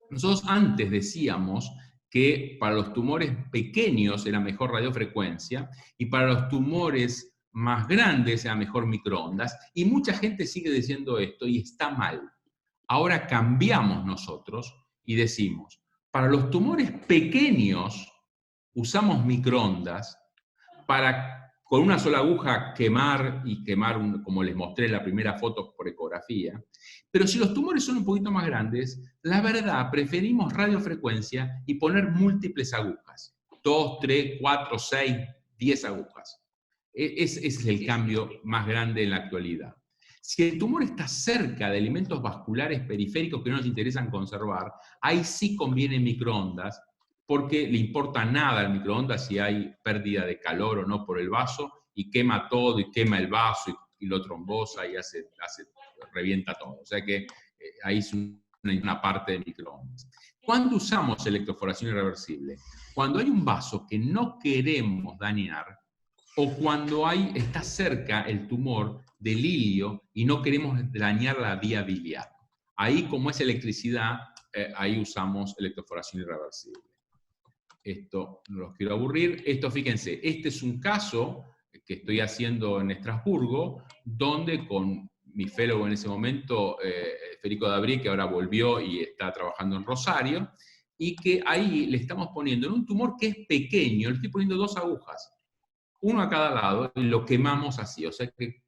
nosotros antes decíamos que para los tumores pequeños era mejor radiofrecuencia y para los tumores más grandes era mejor microondas, y mucha gente sigue diciendo esto y está mal. Ahora cambiamos nosotros y decimos, para los tumores pequeños usamos microondas para con una sola aguja quemar, como les mostré en la primera foto por ecografía. Pero si los tumores son un poquito más grandes, la verdad, preferimos radiofrecuencia y poner múltiples agujas. 2, 3, 4, 6, 10 agujas. Ese es el cambio más grande en la actualidad. Si el tumor está cerca de elementos vasculares periféricos que no nos interesan conservar, ahí sí conviene microondas, porque le importa nada al microondas si hay pérdida de calor o no por el vaso, y quema todo, y quema el vaso, y lo trombosa, y revienta todo. O sea que ahí es una parte de microondas. ¿Cuándo usamos electroforación irreversible? Cuando hay un vaso que no queremos dañar, o cuando está cerca el tumor del ilio y no queremos dañar la vía biliar. Ahí, como es electricidad, ahí usamos electroforación irreversible. Esto no los quiero aburrir. Esto, fíjense, este es un caso que estoy haciendo en Estrasburgo, donde con mi fellow en ese momento, Federico Dabrí, que ahora volvió y está trabajando en Rosario, y que ahí le estamos poniendo en un tumor que es pequeño, le estoy poniendo 2 agujas, uno a cada lado, y lo quemamos así, o sea que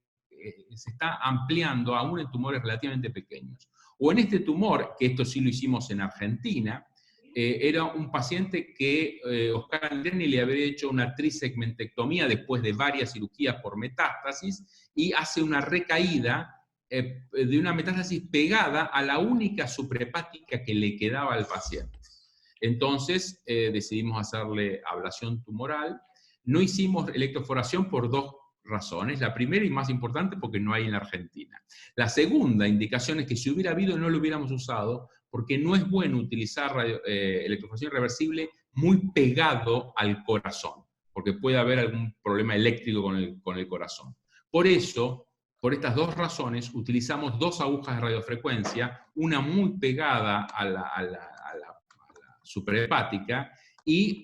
se está ampliando aún en tumores relativamente pequeños. O en este tumor, que esto sí lo hicimos en Argentina, era un paciente que Oscar Andreni le había hecho una trisegmentectomía después de varias cirugías por metástasis, y hace una recaída de una metástasis pegada a la única suprahepática que le quedaba al paciente. Entonces decidimos hacerle ablación tumoral. No hicimos electroforación por 2 razones. La primera y más importante, porque no hay en la Argentina. La segunda indicación es que si hubiera habido no lo hubiéramos usado, porque no es bueno utilizar electroforación irreversible muy pegado al corazón, porque puede haber algún problema eléctrico con el corazón. Por eso, por estas 2 razones, utilizamos 2 agujas de radiofrecuencia, una muy pegada a la suprahepática, y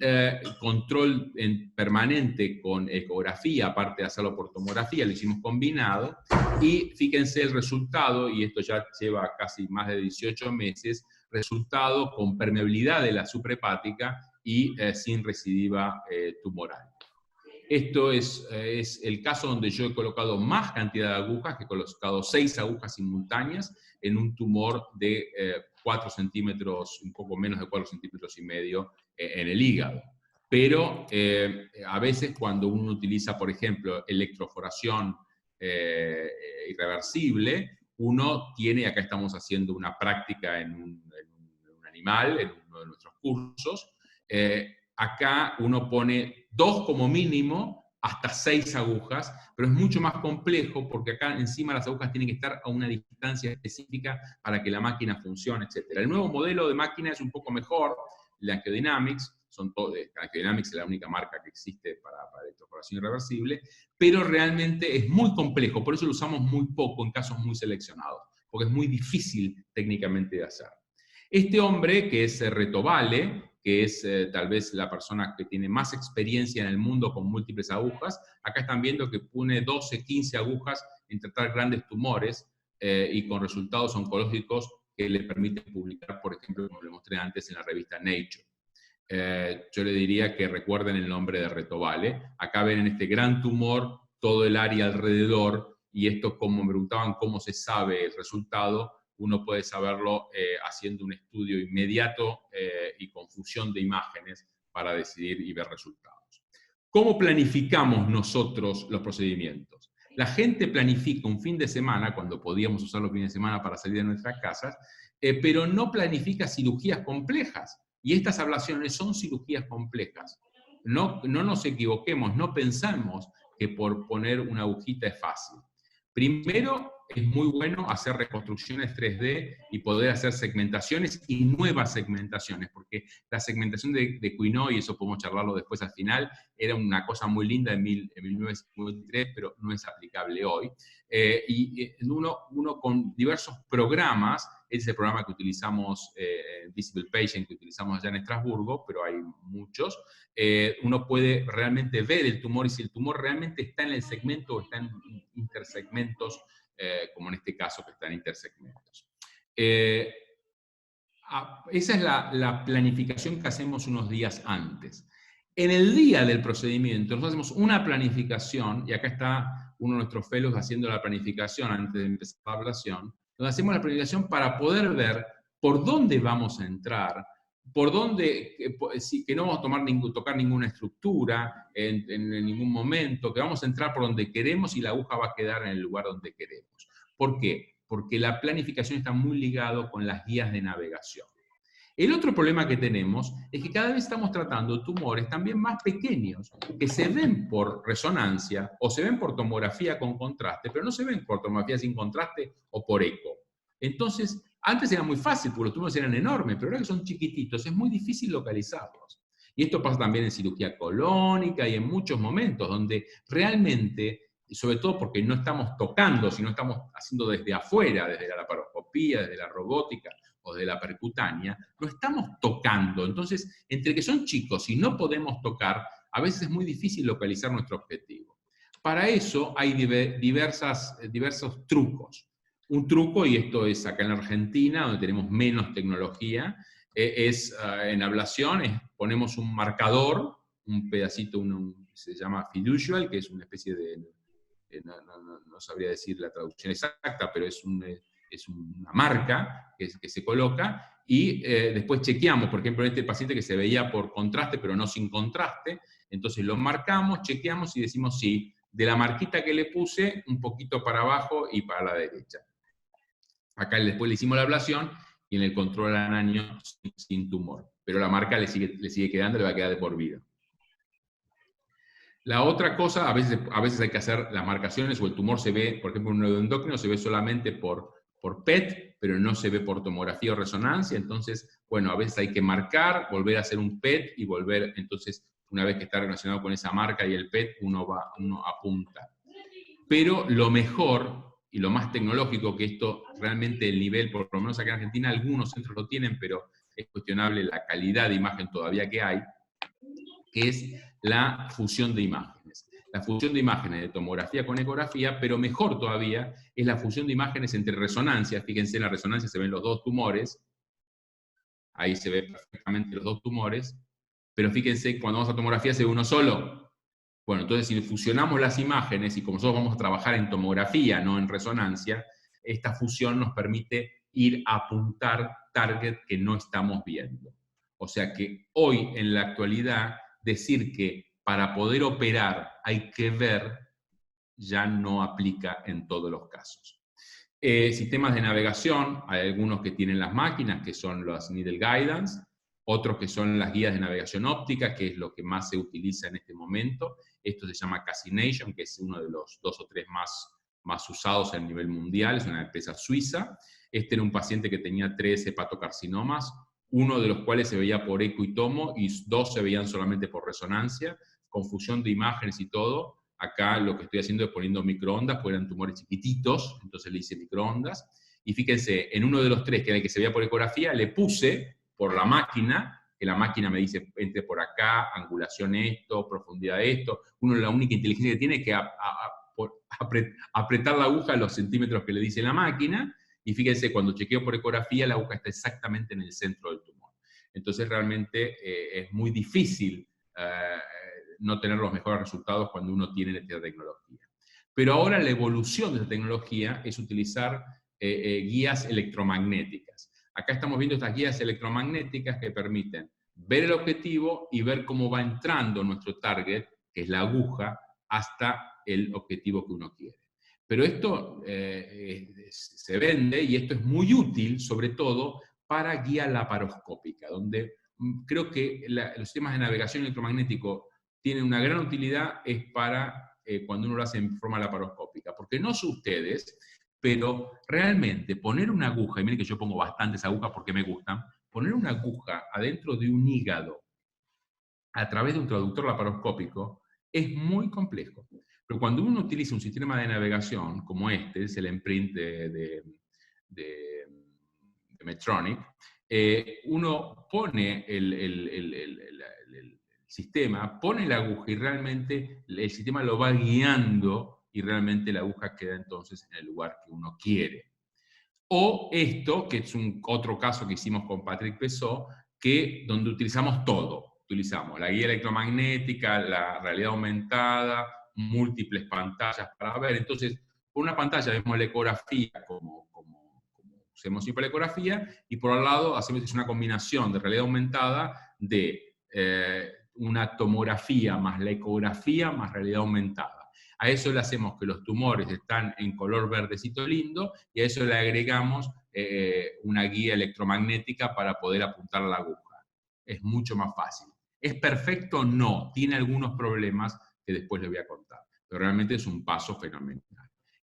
control permanente con ecografía, aparte de hacerlo por tomografía, lo hicimos combinado, y fíjense el resultado, y esto ya lleva casi más de 18 meses, resultado con permeabilidad de la suprahepática y sin recidiva tumoral. Esto es el caso donde yo he colocado más cantidad de agujas, que he colocado 6 agujas simultáneas en un tumor de 4 centímetros, un poco menos de 4 centímetros y medio en el hígado. Pero a veces cuando uno utiliza, por ejemplo, electroforación irreversible, uno tiene, acá estamos haciendo una práctica en un animal, en uno de nuestros cursos, acá uno pone 2 como mínimo, hasta 6 agujas, pero es mucho más complejo porque acá encima las agujas tienen que estar a una distancia específica para que la máquina funcione, etc. El nuevo modelo de máquina es un poco mejor, la Angiodynamics, Angiodynamics es la única marca que existe para electroforación irreversible, pero realmente es muy complejo, por eso lo usamos muy poco en casos muy seleccionados, porque es muy difícil técnicamente de hacer. Este hombre, que es Retovale, que es tal vez la persona que tiene más experiencia en el mundo con múltiples agujas. Acá están viendo que pone 12, 15 agujas en tratar grandes tumores y con resultados oncológicos que le permiten publicar, por ejemplo, como le mostré antes, en la revista Nature. Yo le diría que recuerden el nombre de Retovale. Acá ven en este gran tumor todo el área alrededor, y esto, como me preguntaban cómo se sabe el resultado, uno puede saberlo haciendo un estudio inmediato y con fusión de imágenes para decidir y ver resultados. ¿Cómo planificamos nosotros los procedimientos? La gente planifica un fin de semana, cuando podíamos usar los fines de semana para salir de nuestras casas, pero no planifica cirugías complejas. Y estas ablaciones son cirugías complejas. No nos equivoquemos, no pensamos que por poner una agujita es fácil. Primero, es muy bueno hacer reconstrucciones 3D y poder hacer segmentaciones y nuevas segmentaciones, porque la segmentación de Queneau, y eso podemos charlarlo después al final, era una cosa muy linda en 1953, pero no es aplicable hoy. Uno con diversos programas, ese es el programa que utilizamos, Visible Patient, que utilizamos allá en Estrasburgo, pero hay muchos, uno puede realmente ver el tumor y si el tumor realmente está en el segmento o está en intersegmentos, como en este caso que está en intersegmentos. Esa es la planificación que hacemos unos días antes. En el día del procedimiento, nosotros hacemos una planificación, y acá está uno de nuestros fellows haciendo la planificación antes de empezar la ablación, donde hacemos la planificación para poder ver por dónde vamos a entrar, por dónde, que no vamos a tocar ninguna estructura en ningún momento, que vamos a entrar por donde queremos y la aguja va a quedar en el lugar donde queremos. ¿Por qué? Porque la planificación está muy ligado con las guías de navegación. El otro problema que tenemos es que cada vez estamos tratando tumores también más pequeños, que se ven por resonancia o se ven por tomografía con contraste, pero no se ven por tomografía sin contraste o por eco. Entonces, antes era muy fácil, porque los tumores eran enormes, pero ahora que son chiquititos es muy difícil localizarlos. Y esto pasa también en cirugía colónica y en muchos momentos, donde realmente, sobre todo porque no estamos tocando, sino estamos haciendo desde afuera, desde la laparoscopía, desde la robótica o de la percutánea, no estamos tocando. Entonces, entre que son chicos y no podemos tocar, a veces es muy difícil localizar nuestro objetivo. Para eso hay diversos trucos. Un truco, y esto es acá en Argentina, donde tenemos menos tecnología, en ablación, ponemos un marcador, un pedacito, se llama fiducial, que es una especie de, no sabría decir la traducción exacta, pero es una marca que se coloca, y después chequeamos, por ejemplo, en este paciente que se veía por contraste, pero no sin contraste, entonces lo marcamos, chequeamos y decimos sí, de la marquita que le puse, un poquito para abajo y para la derecha. Acá después le hicimos la ablación, y en el control al año sin tumor. Pero la marca le sigue quedando, le va a quedar de por vida. La otra cosa, a veces hay que hacer las marcaciones, o el tumor se ve, por ejemplo, un neuroendocrino se ve solamente por PET, pero no se ve por tomografía o resonancia. Entonces, bueno, a veces hay que marcar, volver a hacer un PET y volver, entonces, una vez que está relacionado con esa marca y el PET, uno apunta. Pero lo mejor y lo más tecnológico, que esto realmente el nivel, por lo menos acá en Argentina, algunos centros lo tienen, pero es cuestionable la calidad de imagen todavía que hay, que es la fusión de imágenes. La fusión de imágenes de tomografía con ecografía, pero mejor todavía es la fusión de imágenes entre resonancias. Fíjense, en la resonancia se ven los dos tumores, ahí se ven perfectamente los dos tumores, pero fíjense, cuando vamos a tomografía se ve uno solo. Bueno, entonces si fusionamos las imágenes, y como nosotros vamos a trabajar en tomografía, no en resonancia, esta fusión nos permite ir a apuntar target que no estamos viendo. O sea que hoy, en la actualidad, decir que para poder operar hay que ver, ya no aplica en todos los casos. Sistemas de navegación, hay algunos que tienen las máquinas, que son los Needle Guidance, otros que son las guías de navegación óptica, que es lo que más se utiliza en este momento. Esto se llama Casination, que es uno de los 2 o 3 más usados a nivel mundial, es una empresa suiza. Este era un paciente que tenía 3 hepatocarcinomas, uno de los cuales se veía por eco y tomo, y 2 se veían solamente por resonancia, con fusión de imágenes y todo. Acá lo que estoy haciendo es poniendo microondas, porque eran tumores chiquititos, entonces le hice microondas. Y fíjense, en uno de los 3, que era el que se veía por ecografía, le puse por la máquina que la máquina me dice, entre por acá, angulación esto, profundidad esto. Uno la única inteligencia que tiene es que apretar la aguja a los centímetros que le dice la máquina, y fíjense, cuando chequeo por ecografía, la aguja está exactamente en el centro del tumor. Entonces realmente es muy difícil no tener los mejores resultados cuando uno tiene esta tecnología. Pero ahora la evolución de la tecnología es utilizar guías electromagnéticas. Acá estamos viendo estas guías electromagnéticas que permiten ver el objetivo y ver cómo va entrando nuestro target, que es la aguja, hasta el objetivo que uno quiere. Pero esto se vende, y esto es muy útil, sobre todo, para guía laparoscópica, donde creo que los sistemas de navegación electromagnético tienen una gran utilidad, es para cuando uno lo hace en forma laparoscópica. Porque no sé ustedes, pero realmente poner una aguja, y miren que yo pongo bastantes agujas porque me gustan, poner una aguja adentro de un hígado a través de un traductor laparoscópico es muy complejo. Pero cuando uno utiliza un sistema de navegación como este, es el Imprint de Medtronic, uno pone el sistema, pone la aguja y realmente el sistema lo va guiando y realmente la aguja queda entonces en el lugar que uno quiere. O esto, que es otro caso que hicimos con Patrick Pessot, donde utilizamos todo. Utilizamos la guía electromagnética, la realidad aumentada, múltiples pantallas para ver. Entonces, por una pantalla vemos la ecografía como hacemos siempre la ecografía, y por al lado hacemos una combinación de realidad aumentada de una tomografía más la ecografía más realidad aumentada. A eso le hacemos que los tumores están en color verdecito lindo, y a eso le agregamos una guía electromagnética para poder apuntar la aguja. Es mucho más fácil. ¿Es perfecto? No. Tiene algunos problemas que después les voy a contar. Pero realmente es un paso fenomenal.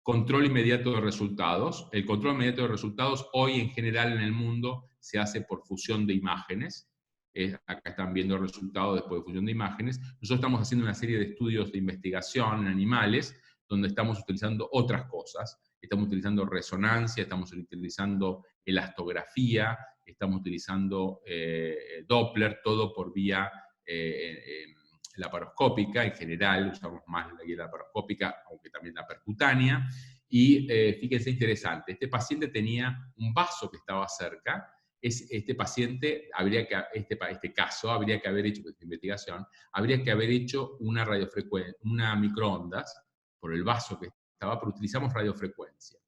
Control inmediato de resultados. El control inmediato de resultados hoy en general en el mundo se hace por fusión de imágenes. Acá están viendo el resultado después de fusión de imágenes. Nosotros estamos haciendo una serie de estudios de investigación en animales donde estamos utilizando otras cosas. Estamos utilizando resonancia, estamos utilizando elastografía, estamos utilizando Doppler, todo por vía laparoscópica. En general usamos más la guía laparoscópica, aunque también la percutánea. Y fíjense, interesante, este paciente tenía un vaso que estaba cerca. Este paciente, este caso, habría que haber hecho, esta investigación, habría que haber hecho una radiofrecuencia, una microondas, por el vaso que estaba, pero utilizamos radiofrecuencia.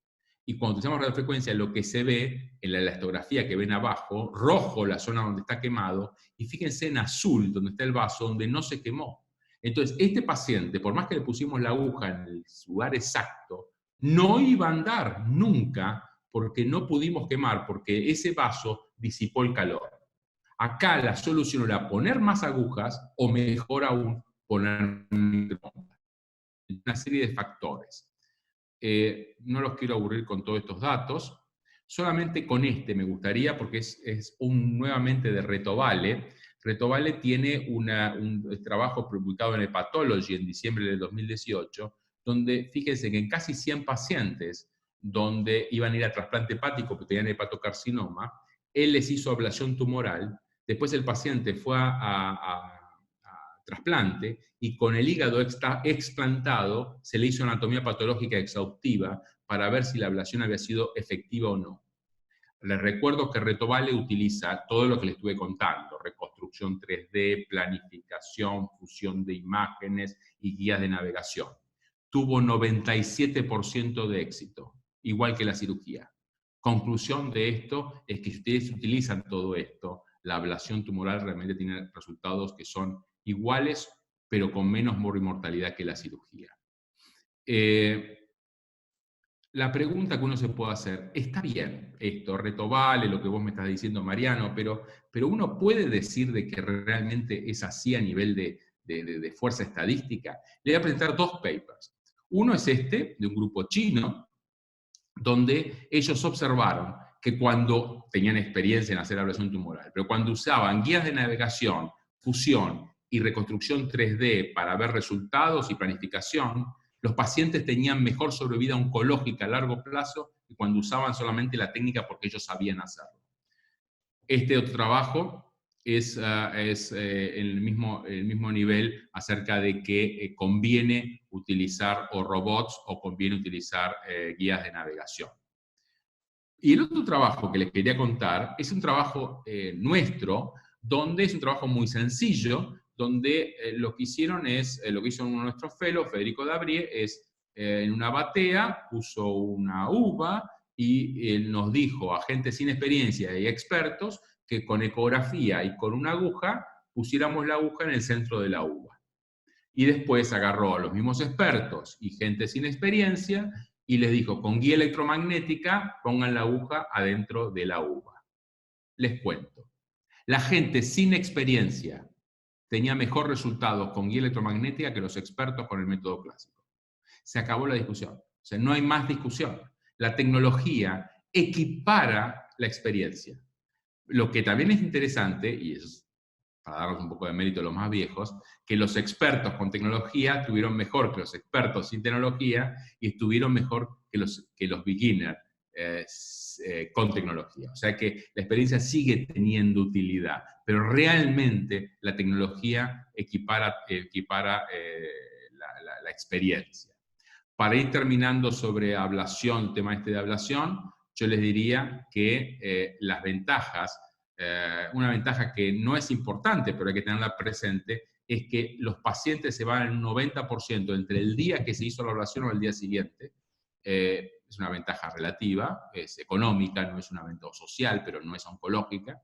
Y cuando utilizamos radiofrecuencia, lo que se ve en la elastografía que ven abajo, rojo la zona donde está quemado, y fíjense en azul donde está el vaso, donde no se quemó. Entonces, este paciente, por más que le pusimos la aguja en el lugar exacto, no iba a andar nunca, porque no pudimos quemar, porque ese vaso disipó el calor. Acá la solución era poner más agujas, o mejor aún, poner microondas. Una serie de factores. No los quiero aburrir con todos estos datos, solamente con este me gustaría, porque es nuevamente de Retovale. Retovale tiene un trabajo publicado en Hepatology en diciembre del 2018, donde fíjense que en casi 100 pacientes donde iban a ir a trasplante hepático porque tenían hepatocarcinoma, él les hizo ablación tumoral, después el paciente fue a trasplante, y con el hígado explantado se le hizo anatomía patológica exhaustiva para ver si la ablación había sido efectiva o no. Les recuerdo que Retovale utiliza todo lo que les estuve contando: reconstrucción 3D, planificación, fusión de imágenes y guías de navegación. Tuvo 97% de éxito, igual que la cirugía. Conclusión de esto es que si ustedes utilizan todo esto, la ablación tumoral realmente tiene resultados que son iguales, pero con menos mortalidad que la cirugía. La pregunta que uno se puede hacer: está bien esto, Retovale, lo que vos me estás diciendo, Mariano, pero uno puede decir de que realmente es así a nivel de fuerza estadística. Le voy a presentar dos papers. Uno es este, de un grupo chino, donde ellos observaron que cuando tenían experiencia en hacer ablación tumoral, pero cuando usaban guías de navegación, fusión y reconstrucción 3D para ver resultados y planificación, los pacientes tenían mejor sobrevida oncológica a largo plazo que cuando usaban solamente la técnica porque ellos sabían hacerlo. Este otro trabajo es el mismo nivel acerca de que conviene utilizar o robots o conviene utilizar guías de navegación. Y el otro trabajo que les quería contar es un trabajo nuestro, donde es un trabajo muy sencillo, donde lo que hicieron es, lo que hizo uno de nuestros fellows, Federico Dabrie, es en una batea puso una uva y nos dijo a gente sin experiencia y expertos que con ecografía y con una aguja pusiéramos la aguja en el centro de la uva. Y después agarró a los mismos expertos y gente sin experiencia y les dijo, con guía electromagnética pongan la aguja adentro de la uva. Les cuento. La gente sin experiencia tenía mejor resultados con guía electromagnética que los expertos con el método clásico. Se acabó la discusión. O sea, no hay más discusión. La tecnología equipara la experiencia. Lo que también es interesante, y es para darnos un poco de mérito a los más viejos, que los expertos con tecnología estuvieron mejor que los expertos sin tecnología y estuvieron mejor que los beginners con tecnología. O sea que la experiencia sigue teniendo utilidad, pero realmente la tecnología equipara la experiencia. Para ir terminando sobre ablación, el tema de ablación, yo les diría que las ventajas, una ventaja que no es importante, pero hay que tenerla presente, es que los pacientes se van en un 90% entre el día que se hizo la ablación o el día siguiente. Es una ventaja relativa, es económica, no es una ventaja social, pero no es oncológica.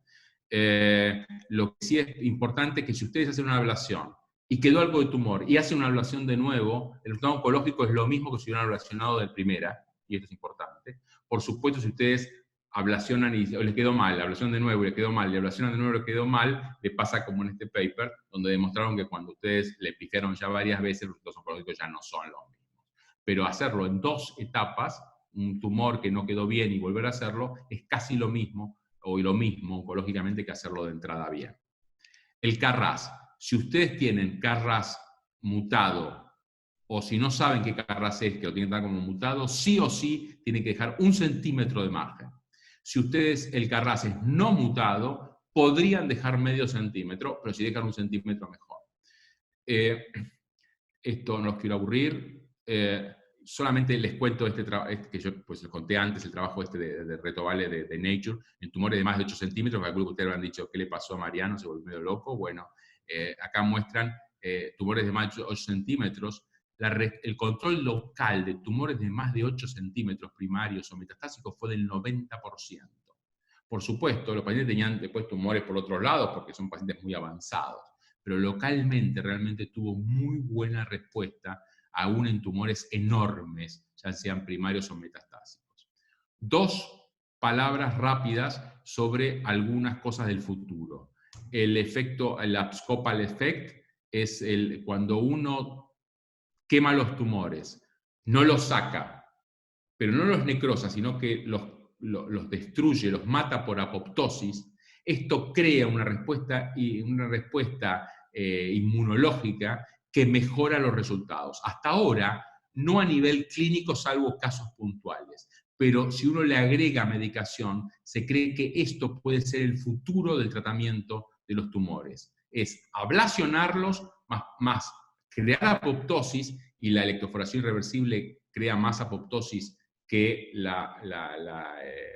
Lo que sí es importante es que si ustedes hacen una ablación y quedó algo de tumor y hacen una ablación de nuevo, el resultado oncológico es lo mismo que si hubieran ablacionado de primera, y esto es importante. Por supuesto, si ustedes ablacionan y les quedó mal, ablacionan de nuevo y les quedó mal, y ablacionan de nuevo y les quedó mal, le pasa como en este paper, donde demostraron que cuando ustedes le pifiaron ya varias veces, los resultados oncológicos ya no son los mismos. Pero hacerlo en 2 etapas, un tumor que no quedó bien y volver a hacerlo, es casi lo mismo, o lo mismo oncológicamente que hacerlo de entrada bien. El KRAS. Si ustedes tienen KRAS mutado, o si no saben qué KRAS es, que lo tienen que dar como mutado, sí o sí tienen que dejar 1 centímetro de margen. Si ustedes, el KRAS es no mutado, podrían dejar medio centímetro, pero si dejan 1 centímetro mejor. Esto no los quiero aburrir. Solamente les cuento que yo pues, les conté antes, el trabajo de Reto Vale de Nature, en tumores de más de 8 centímetros, calculo que ustedes me han dicho, ¿qué le pasó a Mariano? Se volvió medio loco. Bueno, acá muestran tumores de más de 8 centímetros. El control local de tumores de más de 8 centímetros primarios o metastásicos fue del 90%. Por supuesto, los pacientes tenían después tumores por otros lados, porque son pacientes muy avanzados, pero localmente realmente tuvo muy buena respuesta, aún en tumores enormes, ya sean primarios o metastásicos. 2 palabras rápidas sobre algunas cosas del futuro. El efecto, el abscopal effect, es cuando uno quema los tumores, no los saca, pero no los necrosa, sino que los destruye, los mata por apoptosis. Esto crea una respuesta inmunológica que mejora los resultados. Hasta ahora, no a nivel clínico, salvo casos puntuales. Pero si uno le agrega medicación, se cree que esto puede ser el futuro del tratamiento de los tumores. Es ablacionarlos, más crear apoptosis, y la electroporación irreversible crea más apoptosis que la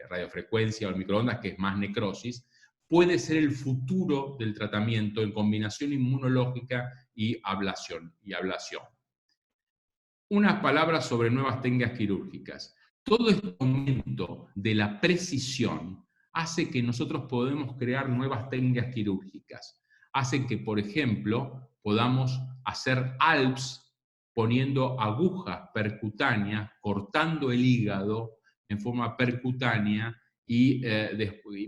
radiofrecuencia o el microondas, que es más necrosis. Puede ser el futuro del tratamiento en combinación inmunológica y ablación. Unas palabras sobre nuevas técnicas quirúrgicas. Todo este aumento de la precisión hace que nosotros podemos crear nuevas técnicas quirúrgicas. Hace que, por ejemplo, podamos hacer ALPS poniendo agujas percutáneas, cortando el hígado en forma percutánea y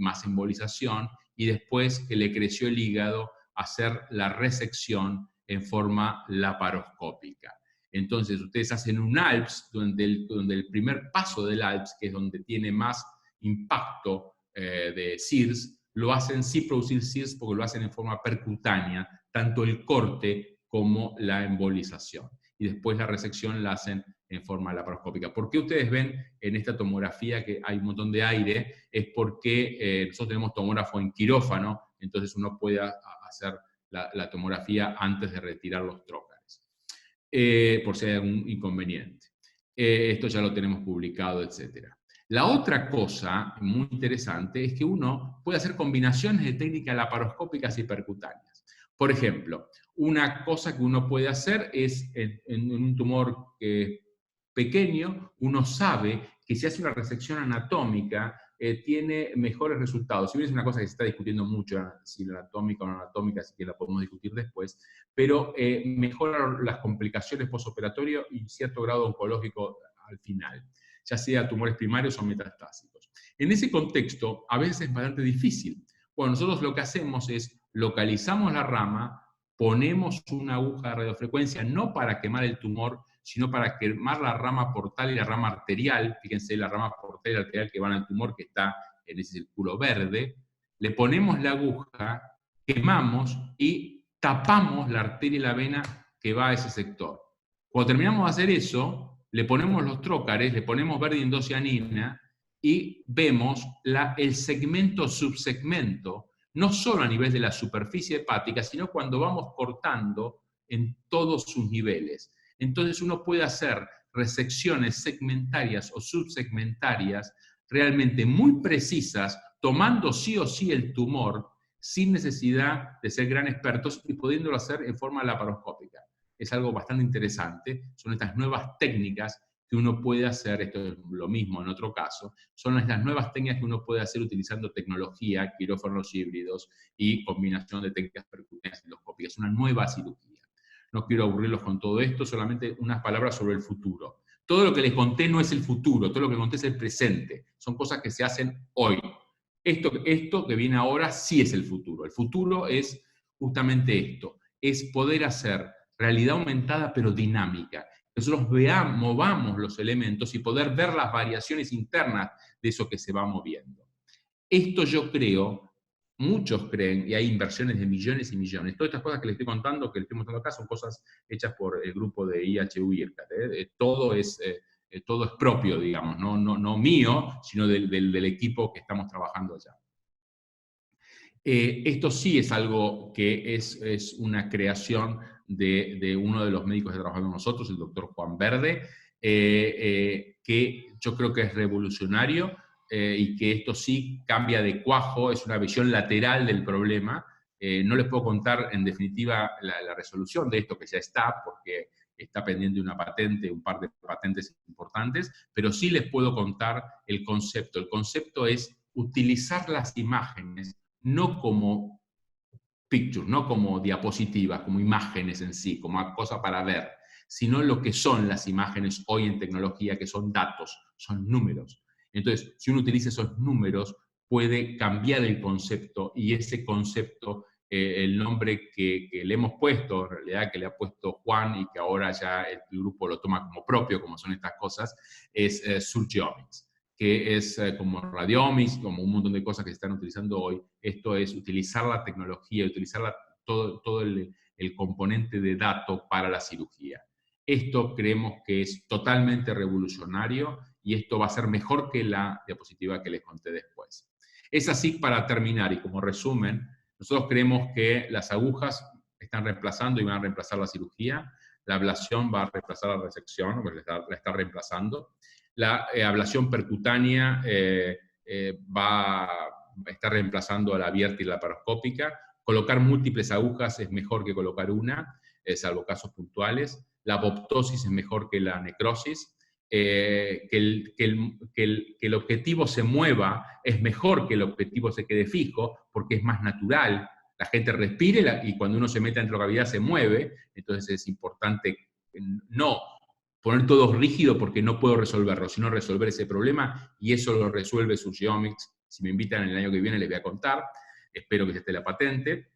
más embolización, y después que le creció el hígado, hacer la resección en forma laparoscópica. Entonces, ustedes hacen un ALPS, donde el primer paso del ALPS, que es donde tiene más impacto de SIRS, lo hacen sin producir SIRS porque lo hacen en forma percutánea, tanto el corte como la embolización. Y después la resección la hacen en forma laparoscópica. ¿Por qué ustedes ven en esta tomografía que hay un montón de aire? Es porque nosotros tenemos tomógrafo en quirófano entonces uno puede hacer la tomografía antes de retirar los trócares, por si hay algún inconveniente. Esto ya lo tenemos publicado, etc. La otra cosa muy interesante es que uno puede hacer combinaciones de técnicas laparoscópicas y percutáneas. Por ejemplo, una cosa que uno puede hacer es, en un tumor pequeño, uno sabe que si hace una resección anatómica, tiene mejores resultados. Si bien es una cosa que se está discutiendo mucho, si la anatómica o no anatómica, así que la podemos discutir después, pero mejora las complicaciones postoperatorio y cierto grado oncológico al final, ya sea tumores primarios o metastásicos. En ese contexto, a veces es bastante difícil. Bueno, nosotros lo que hacemos es localizamos la rama, ponemos una aguja de radiofrecuencia, no para quemar el tumor, sino para quemar la rama portal y la rama arterial. Fíjense, la rama portal y arterial que van al tumor, que está en ese círculo verde. Le ponemos la aguja, quemamos y tapamos la arteria y la vena que va a ese sector. Cuando terminamos de hacer eso, le ponemos los trócares, le ponemos verde indocianina y vemos el segmento subsegmento, no solo a nivel de la superficie hepática, sino cuando vamos cortando en todos sus niveles. Entonces uno puede hacer resecciones segmentarias o subsegmentarias realmente muy precisas, tomando sí o sí el tumor, sin necesidad de ser gran expertos y pudiéndolo hacer en forma laparoscópica. Es algo bastante interesante, son estas nuevas técnicas que uno puede hacer, esto es lo mismo en otro caso, son estas nuevas técnicas que uno puede hacer utilizando tecnología, quirófanos híbridos y combinación de técnicas percutáneas endoscópicas. Es una nueva cirugía. No quiero aburrirlos con todo esto, solamente unas palabras sobre el futuro. Todo lo que les conté no es el futuro, todo lo que conté es el presente. Son cosas que se hacen hoy. Esto que viene ahora sí es el futuro. El futuro es justamente esto, es poder hacer realidad aumentada pero dinámica. Nosotros movamos los elementos y poder ver las variaciones internas de eso que se va moviendo. Esto yo creo, muchos creen, y hay inversiones de millones y millones. Todas estas cosas que les estoy contando, que les estoy mostrando acá, son cosas hechas por el grupo de IHU IRCAT. Todo es propio, digamos, no mío, sino del equipo que estamos trabajando allá. Esto sí es algo que es una creación de uno de los médicos que trabajamos con nosotros, el doctor Juan Verde, que yo creo que es revolucionario y que esto sí cambia de cuajo, es una visión lateral del problema. No les puedo contar en definitiva la resolución de esto, que ya está, porque está pendiente una patente, un par de patentes importantes, pero sí les puedo contar el concepto. El concepto es utilizar las imágenes no como pictures, no como diapositivas, como imágenes en sí, como cosa para ver, sino lo que son las imágenes hoy en tecnología, que son datos, son números. Entonces, si uno utiliza esos números, puede cambiar el concepto, y ese concepto, el nombre que le hemos puesto, en realidad que le ha puesto Juan, y que ahora ya el grupo lo toma como propio, como son estas cosas, es Surgeomics, que es como radiomics, como un montón de cosas que se están utilizando hoy. Esto es utilizar la tecnología, utilizar todo el componente de datos para la cirugía. Esto creemos que es totalmente revolucionario, y esto va a ser mejor que la diapositiva que les conté después. Es así, para terminar, y como resumen, nosotros creemos que las agujas están reemplazando y van a reemplazar la cirugía, la ablación va a reemplazar la resección, la está reemplazando. La ablación percutánea está reemplazando a la abierta y la laparoscópica. Colocar múltiples agujas es mejor que colocar una, salvo casos puntuales. La apoptosis es mejor que la necrosis. Que el objetivo se mueva es mejor que el objetivo se quede fijo, porque es más natural. La gente respire y cuando uno se mete dentro de la cavidad se mueve. Entonces es importante no poner todo rígido porque no puedo resolverlo, sino resolver ese problema, y eso lo resuelve Surgeomics. Si me invitan el año que viene les voy a contar, espero que esté la patente.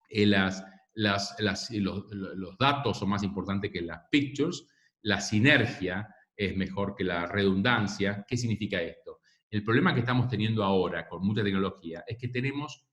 Los datos son más importantes que las pictures, la sinergia es mejor que la redundancia. ¿Qué significa esto? El problema que estamos teniendo ahora con mucha tecnología es que tenemos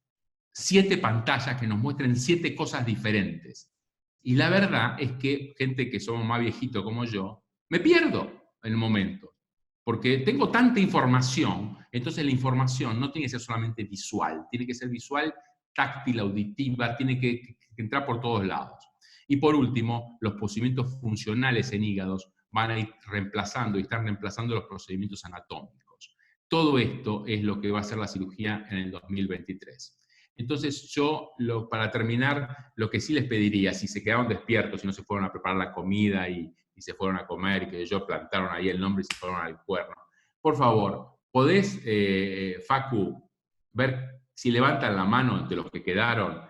7 pantallas que nos muestran 7 cosas diferentes. Y la verdad es que gente que somos más viejitos como yo, me pierdo en el momento, porque tengo tanta información. Entonces la información no tiene que ser solamente visual, tiene que ser visual táctil, auditiva, tiene que entrar por todos lados. Y por último, los procedimientos funcionales en hígados van a ir reemplazando y están reemplazando los procedimientos anatómicos. Todo esto es lo que va a hacer la cirugía en el 2023. Entonces yo, para terminar, lo que sí les pediría, si se quedaron despiertos, si no se fueron a preparar la comida y se fueron a comer y que yo plantaron ahí el nombre y se fueron al cuerno, por favor, ¿podés, Facu, ver si levantan la mano entre los que quedaron?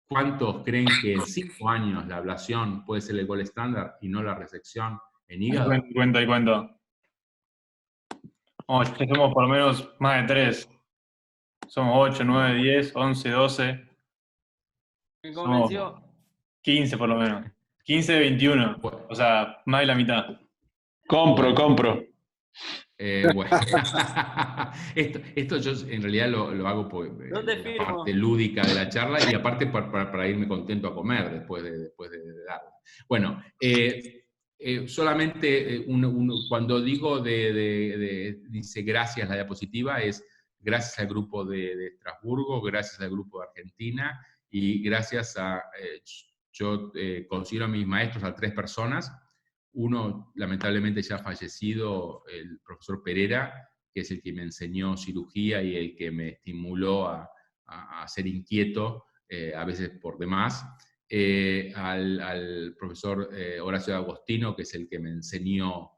¿Cuántos creen que en 5 años la ablación puede ser el gol estándar y no la resección en hígado? Cuento. Ya somos por lo menos más de 3. Somos 8, 9, 10, 11, 12. Me convenció. Somos 15 por lo menos. 15 de 21. Bueno. O sea, más de la mitad. Compro. Bueno. esto yo en realidad lo hago por ¿Dónde la firmo? parte lúdica de la charla y aparte para irme contento a comer después de darla. Bueno, solamente cuando digo dice gracias la diapositiva, es gracias al grupo de Estrasburgo, gracias al grupo de Argentina y gracias a, yo considero a mis maestros a 3 personas. Uno, lamentablemente ya fallecido, el profesor Pereira, que es el que me enseñó cirugía y el que me estimuló a ser inquieto, a veces por demás. Al profesor Horacio Agostino, que es el que me enseñó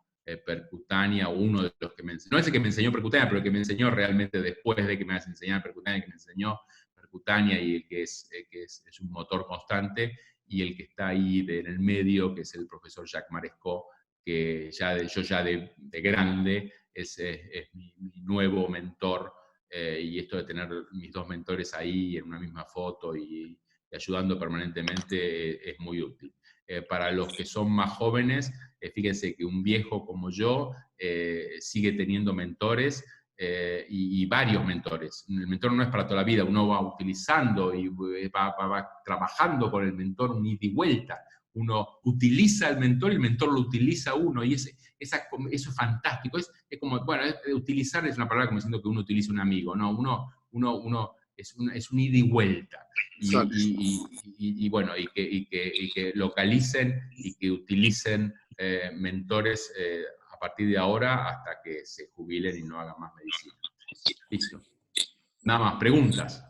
percutánea, uno de los que me enseñó, no es el que me enseñó percutánea, pero el que me enseñó realmente después de que me enseñado percutánea, que me enseñó percutánea y el que es un motor constante, y el que está ahí en el medio, que es el profesor Jacques Marescot, que yo ya de grande es mi nuevo mentor, y esto de tener mis 2 mentores ahí en una misma foto y ayudando permanentemente es muy útil. Para los que son más jóvenes, fíjense que un viejo como yo sigue teniendo mentores, y varios mentores. El mentor no es para toda la vida, uno va utilizando y va trabajando con el mentor un ida y vuelta. Uno utiliza al mentor y el mentor lo utiliza a uno, y eso es fantástico. Es como, bueno, utilizar es una palabra como diciendo que uno utiliza un amigo, ¿no? Uno es un ida y vuelta. Y bueno, y que localicen y que utilicen mentores a partir de ahora hasta que se jubilen y no hagan más medicina. Listo. Nada más, preguntas.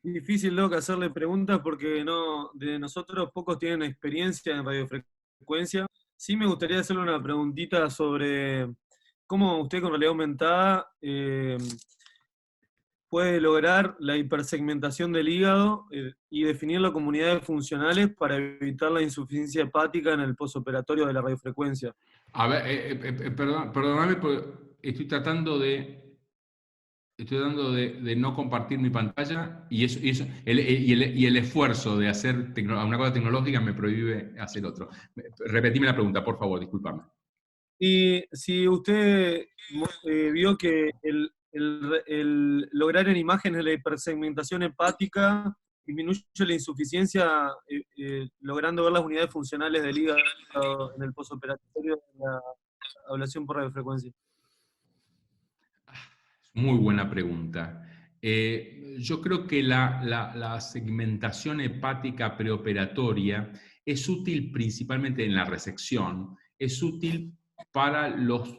Difícil, Doc, hacerle preguntas porque de nosotros pocos tienen experiencia en radiofrecuencia. Sí me gustaría hacerle una preguntita sobre cómo usted con realidad aumentada puede lograr la hipersegmentación del hígado y definirlo como unidades funcionales para evitar la insuficiencia hepática en el posoperatorio de la radiofrecuencia. A ver, perdóname, pero estoy tratando de no compartir mi pantalla y el esfuerzo de hacer una cosa tecnológica me prohíbe hacer otro. Repetime la pregunta, por favor, discúlpame. Y si usted vio que el lograr en imágenes la hipersegmentación hepática disminuye la insuficiencia, logrando ver las unidades funcionales del hígado en el posoperatorio de la ablación por radiofrecuencia. Muy buena pregunta. Yo creo que la segmentación hepática preoperatoria es útil principalmente en la resección, es útil para los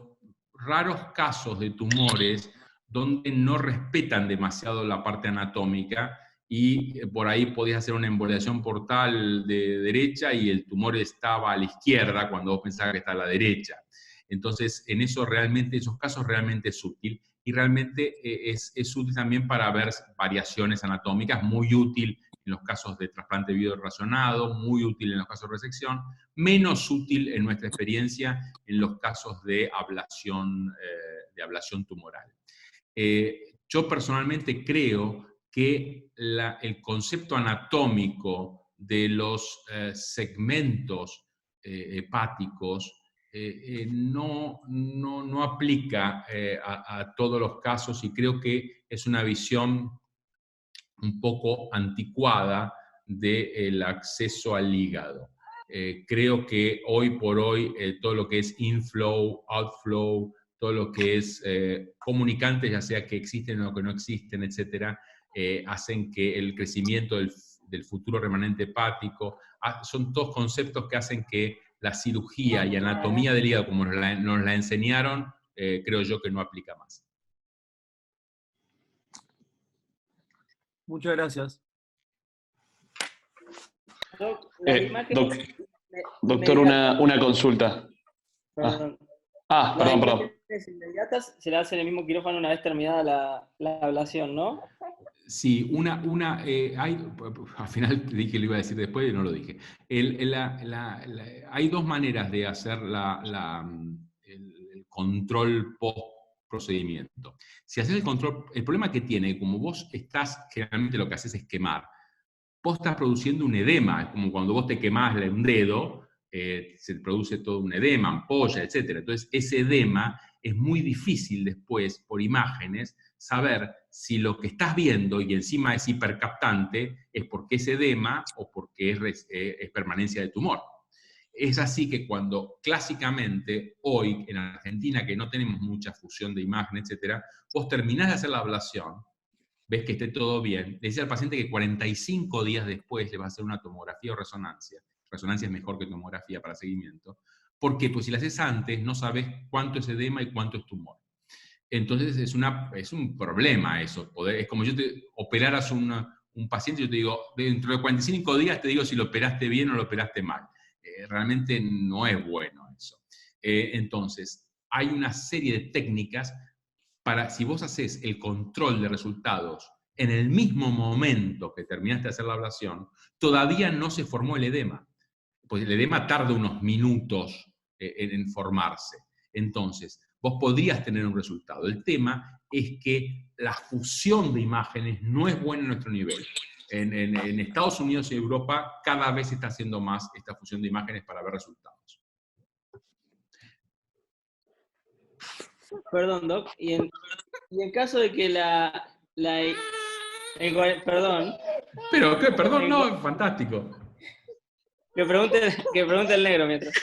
raros casos de tumores donde no respetan demasiado la parte anatómica y por ahí podías hacer una embolización portal de derecha y el tumor estaba a la izquierda cuando vos pensabas que está a la derecha. Entonces, en esos casos realmente es útil. Y realmente es útil también para ver variaciones anatómicas, muy útil en los casos de trasplante biorracionado, muy útil en los casos de resección, menos útil en nuestra experiencia en los casos de ablación tumoral. Yo personalmente creo que el concepto anatómico de los segmentos hepáticos no aplica a todos los casos y creo que es una visión un poco anticuada del acceso al hígado. Creo que hoy por hoy todo lo que es inflow, outflow, todo lo que es comunicantes, ya sea que existen o que no existen, etcétera, hacen que el crecimiento del futuro remanente hepático, son todos conceptos que hacen que la cirugía y anatomía del hígado, como nos la enseñaron, creo yo que no aplica más. Muchas gracias. Doctor, una consulta. Perdón. Perdón. Las imágenes inmediatas se le hace en el mismo quirófano una vez terminada la ablación, ¿no? Sí, al final te dije que lo iba a decir después y no lo dije. Hay dos maneras de hacer el control post-procedimiento. Si haces el control, el problema que tiene, como vos generalmente lo que haces es quemar. Vos estás produciendo un edema, es como cuando vos te quemás un dedo, se produce todo un edema, ampolla, etc. Entonces, ese edema es muy difícil después, por imágenes, saber si lo que estás viendo y encima es hipercaptante es porque es edema o porque es permanencia de tumor. Es así que cuando clásicamente hoy en Argentina, que no tenemos mucha fusión de imagen, etc., vos terminás de hacer la ablación, ves que esté todo bien, le dice al paciente que 45 días después le va a hacer una tomografía o resonancia. Resonancia es mejor que tomografía para seguimiento. ¿Por qué? Pues si la haces antes, no sabes cuánto es edema y cuánto es tumor. Entonces es un problema eso. Es como yo te operaras un paciente, yo te digo, dentro de 45 días te digo si lo operaste bien o lo operaste mal. Realmente no es bueno eso. Entonces, hay una serie de técnicas para, si vos haces el control de resultados en el mismo momento que terminaste de hacer la ablación, todavía no se formó el edema. Pues el edema tarda unos minutos en formarse. Entonces, vos podrías tener un resultado. El tema es que la fusión de imágenes no es buena en nuestro nivel. En Estados Unidos y Europa cada vez se está haciendo más esta fusión de imágenes para ver resultados. Perdón, Doc. Y en caso de que perdón. Pero, ¿qué? Perdón, no, es fantástico. Que pregunte el negro mientras.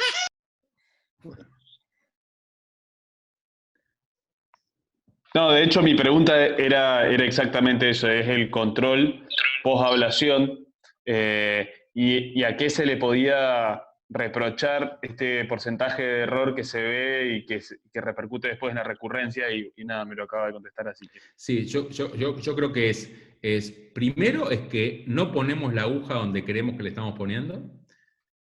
No, de hecho mi pregunta era exactamente eso, es el control post-ablación y a qué se le podía reprochar este porcentaje de error que se ve y que repercute después en la recurrencia y nada, me lo acaba de contestar así que... Sí, yo creo que primero es que no ponemos la aguja donde creemos que le estamos poniendo.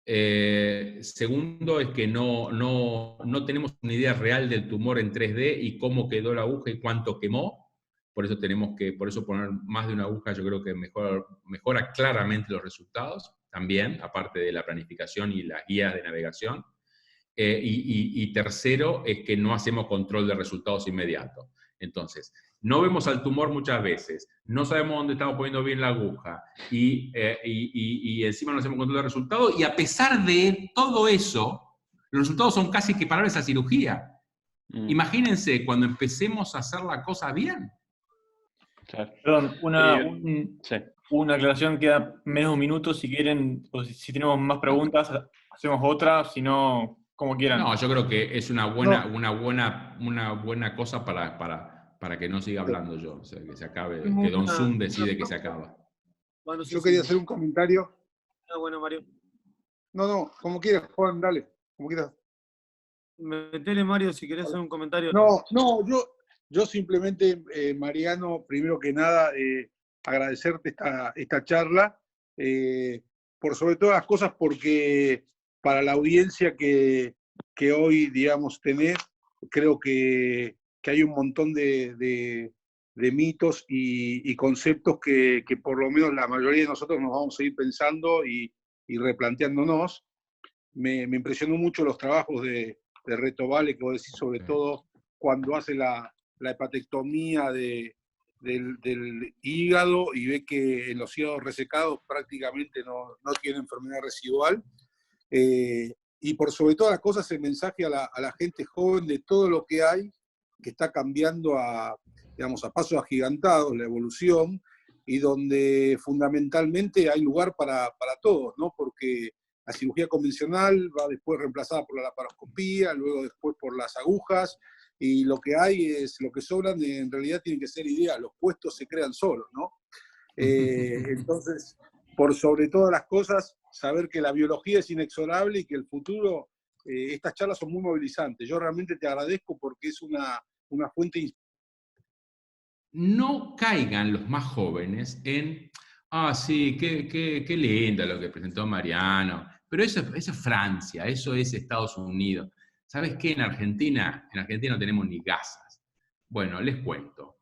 Segundo es que no tenemos una idea real del tumor en 3D y cómo quedó la aguja y cuánto quemó. Por eso poner más de una aguja yo creo que mejora claramente los resultados también, aparte de la planificación y las guías de navegación. Y tercero es que no hacemos control de resultados inmediatos. Entonces, no vemos al tumor muchas veces, no sabemos dónde estamos poniendo bien la aguja y encima no hacemos control de resultados y a pesar de todo eso, los resultados son casi equiparables a cirugía. Imagínense cuando empecemos a hacer la cosa bien. Claro. Perdón, Sí. una aclaración, queda menos de un minuto, si quieren, o si tenemos más preguntas, hacemos otra, si no, como quieran. No, yo creo que es una buena cosa para que no siga hablando yo, o sea, que se acabe, que Don Zoom decide que se acaba. Bueno, Yo quería hacer un comentario. Bueno, Mario. No, como quieras, Juan, dale, como quieras. Metele, Mario, si querés hacer un comentario. No, yo simplemente, Mariano, primero que nada, agradecerte esta charla, por sobre todas las cosas, porque para la audiencia que hoy, digamos, tenés, creo que hay un montón de mitos y conceptos que por lo menos la mayoría de nosotros nos vamos a ir pensando y replanteándonos. Me impresionó mucho los trabajos de Reto Vale, que vos decís, sobre todo cuando hace la hepatectomía del hígado y ve que en los hígados resecados prácticamente no tiene enfermedad residual. Y por sobre todas las cosas el mensaje a la gente joven de todo lo que hay, que está cambiando a pasos agigantados la evolución, y donde fundamentalmente hay lugar para todos, ¿no? Porque la cirugía convencional va después reemplazada por la laparoscopía, luego después por las agujas, y lo que hay es, lo que sobran en realidad tienen que ser ideas, los puestos se crean solos, ¿no? Entonces, por sobre todas las cosas, saber que la biología es inexorable y que el futuro, estas charlas son muy movilizantes. Yo realmente te agradezco porque es una fuente de No caigan los más jóvenes en, sí, qué lindo lo que presentó Mariano, pero eso es Francia, eso es Estados Unidos. ¿Sabes qué? En Argentina no tenemos ni gasas. Bueno, les cuento.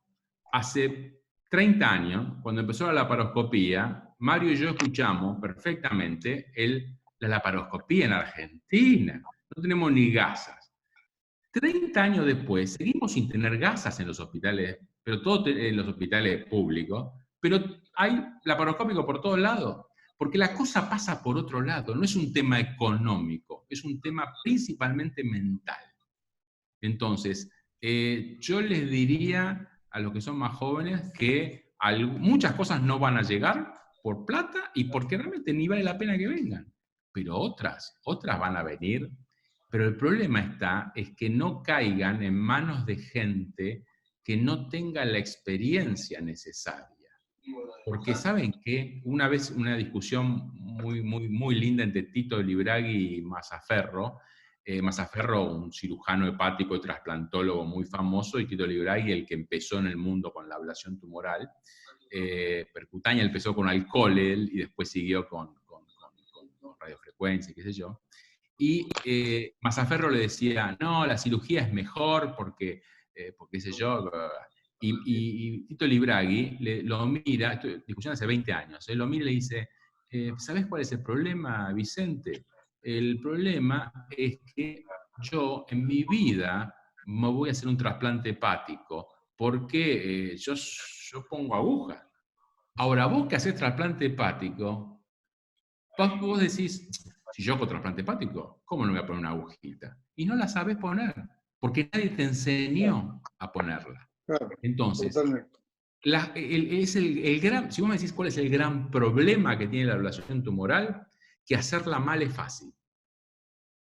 Hace 30 años, cuando empezó la laparoscopía, Mario y yo escuchamos perfectamente la laparoscopía en Argentina. No tenemos ni gasas. 30 años después, seguimos sin tener gasas en los hospitales, pero todo en los hospitales públicos, pero hay laparoscópico por todos lados, porque la cosa pasa por otro lado, no es un tema económico, es un tema principalmente mental. Entonces, yo les diría a los que son más jóvenes que muchas cosas no van a llegar por plata y porque realmente ni vale la pena que vengan, pero otras van a venir. Pero el problema es que no caigan en manos de gente que no tenga la experiencia necesaria. Porque ¿saben qué? Una vez una discusión muy linda entre Tito Libraghi y Mazzaferro, Mazzaferro, un cirujano hepático y trasplantólogo muy famoso, y Tito Libraghi, el que empezó en el mundo con la ablación tumoral, percutánea, empezó con alcohol y después siguió con radiofrecuencia, qué sé yo. Y Mazzaferro le decía, no, la cirugía es mejor porque qué sé yo. Y Tito Libraghi lo mira, estoy discutiendo hace 20 años, lo mira y le dice, ¿sabes cuál es el problema, Vicente? El problema es que yo en mi vida me voy a hacer un trasplante hepático porque yo pongo aguja. Ahora, vos que haces trasplante hepático, vos decís, si yo hago trasplante hepático, ¿cómo no voy a poner una agujita? Y no la sabes poner, porque nadie te enseñó a ponerla. Claro, entonces, es si vos me decís cuál es el gran problema que tiene la ablación tumoral, que hacerla mal es fácil.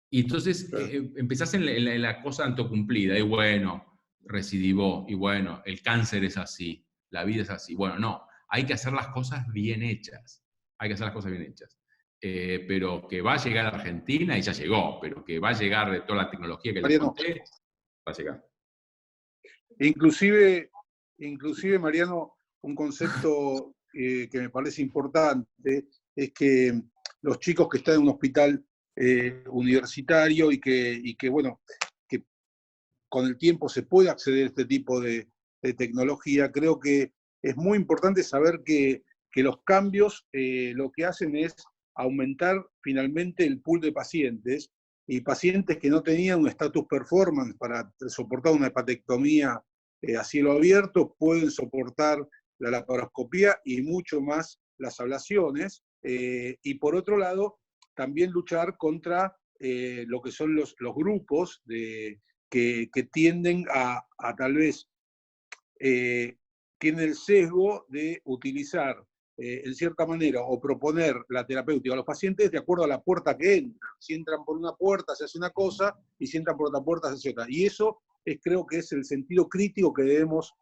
Y entonces empezás en la cosa autocumplida, y bueno, recidivó, y bueno, el cáncer es así, la vida es así. Bueno, no, hay que hacer las cosas bien hechas. Hay que hacer las cosas bien hechas. Pero que va a llegar a Argentina, y ya llegó, pero que va a llegar de toda la tecnología que les conté, va a llegar. Inclusive, Mariano, un concepto que me parece importante es que los chicos que están en un hospital universitario y que, bueno, que con el tiempo se puede acceder a este tipo de tecnología, creo que es muy importante saber que los cambios lo que hacen es aumentar finalmente el pool de pacientes, y pacientes que no tenían un status performance para soportar una hepatectomía a cielo abierto pueden soportar la laparoscopía y mucho más las ablaciones. Y por otro lado, también luchar contra lo que son los grupos que tienden a tal vez tienen el sesgo de utilizar en cierta manera o proponer la terapéutica a los pacientes de acuerdo a la puerta que entran. Si entran por una puerta se hace una cosa y si entran por otra puerta se hace otra. Y eso creo que es el sentido crítico que debemos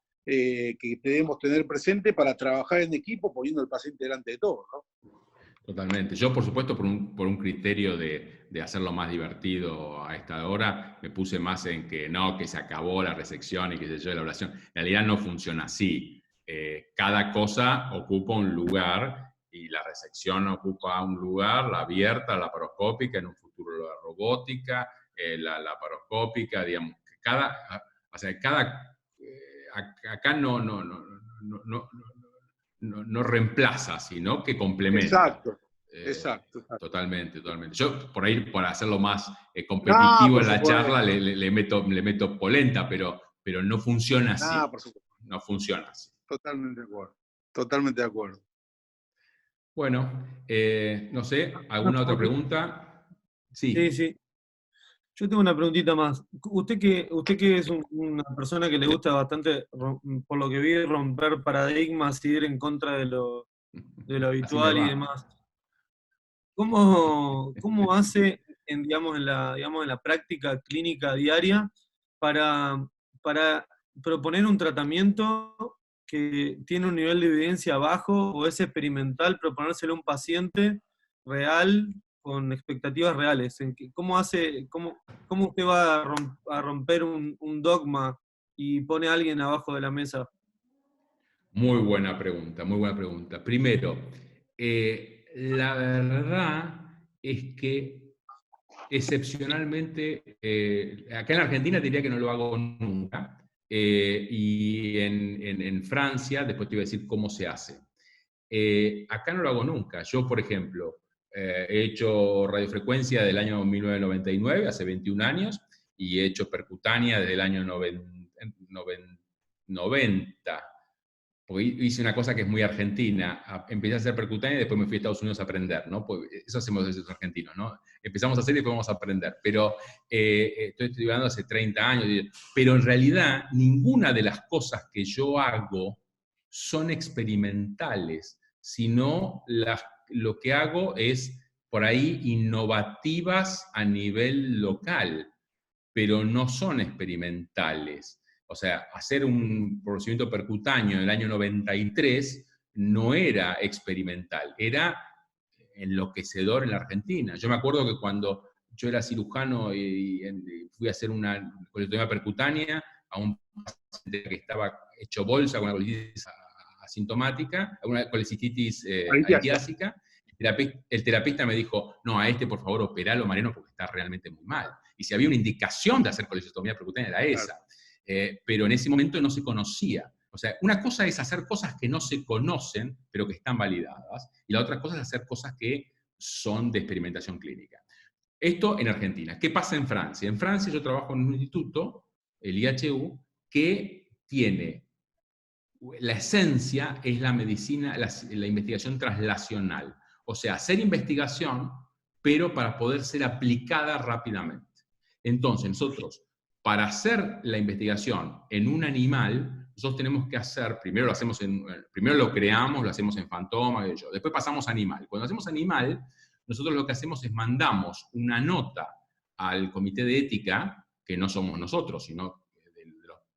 tener presente para trabajar en equipo poniendo al paciente delante de todo, ¿no? Totalmente. Yo, por supuesto, por un criterio de hacerlo más divertido a esta hora, me puse más en que se acabó la resección y qué sé yo, la ablación. En realidad no funciona así. Cada cosa ocupa un lugar y la resección ocupa un lugar, la abierta, la laparoscópica, en un futuro la robótica, la laparoscópica, digamos, acá no reemplaza, sino que complementa. Exacto. Totalmente. Yo, por ahí, para hacerlo más competitivo en la charla, le meto polenta, pero no funciona así. No funciona así. Totalmente de acuerdo. Bueno, no sé, ¿alguna otra pregunta? Sí. Yo tengo una preguntita más. Usted que es una persona que le gusta bastante, por lo que vi, romper paradigmas y ir en contra de lo habitual y demás. ¿Cómo hace en la práctica clínica diaria para proponer un tratamiento que tiene un nivel de evidencia bajo o es experimental, proponérselo a un paciente real con expectativas reales? ¿Cómo usted va a romper un dogma y pone a alguien abajo de la mesa? Muy buena pregunta, muy buena pregunta. Primero, la verdad es que excepcionalmente, acá en Argentina diría que no lo hago nunca, y en Francia, después te iba a decir cómo se hace. Acá no lo hago nunca. Yo, por ejemplo, he hecho radiofrecuencia del año 1999, hace 21 años, y he hecho percutánea desde el año 90. Porque hice una cosa que es muy argentina. Empecé a hacer percutánea y después me fui a Estados Unidos a aprender, ¿no? Pues eso hacemos los argentinos, ¿no? Empezamos a hacer y después vamos a aprender. Pero estoy estudiando hace 30 años. Pero en realidad, ninguna de las cosas que yo hago son experimentales, sino lo que hago es, por ahí, innovativas a nivel local, pero no son experimentales. O sea, hacer un procedimiento percutáneo en el año 93 no era experimental, era enloquecedor en la Argentina. Yo me acuerdo que cuando yo era cirujano y fui a hacer una colectomía percutánea a un paciente que estaba hecho bolsa con una colecitis asintomática, una colecitis aitiásica, el terapista me dijo, no, a este por favor operalo, Mariano, porque está realmente muy mal. Y si había una indicación de hacer colectomía percutánea era esa. Pero en ese momento no se conocía. O sea, una cosa es hacer cosas que no se conocen, pero que están validadas, y la otra cosa es hacer cosas que son de experimentación clínica. Esto en Argentina. ¿Qué pasa en Francia? En Francia yo trabajo en un instituto, el IHU, que tiene, la esencia es la medicina, la investigación translacional. O sea, hacer investigación, pero para poder ser aplicada rápidamente. Entonces, nosotros, para hacer la investigación en un animal, nosotros tenemos que hacer, primero lo creamos, lo hacemos en Fantoma, después pasamos a animal. Cuando hacemos animal, nosotros lo que hacemos es mandamos una nota al comité de ética, que no somos nosotros, sino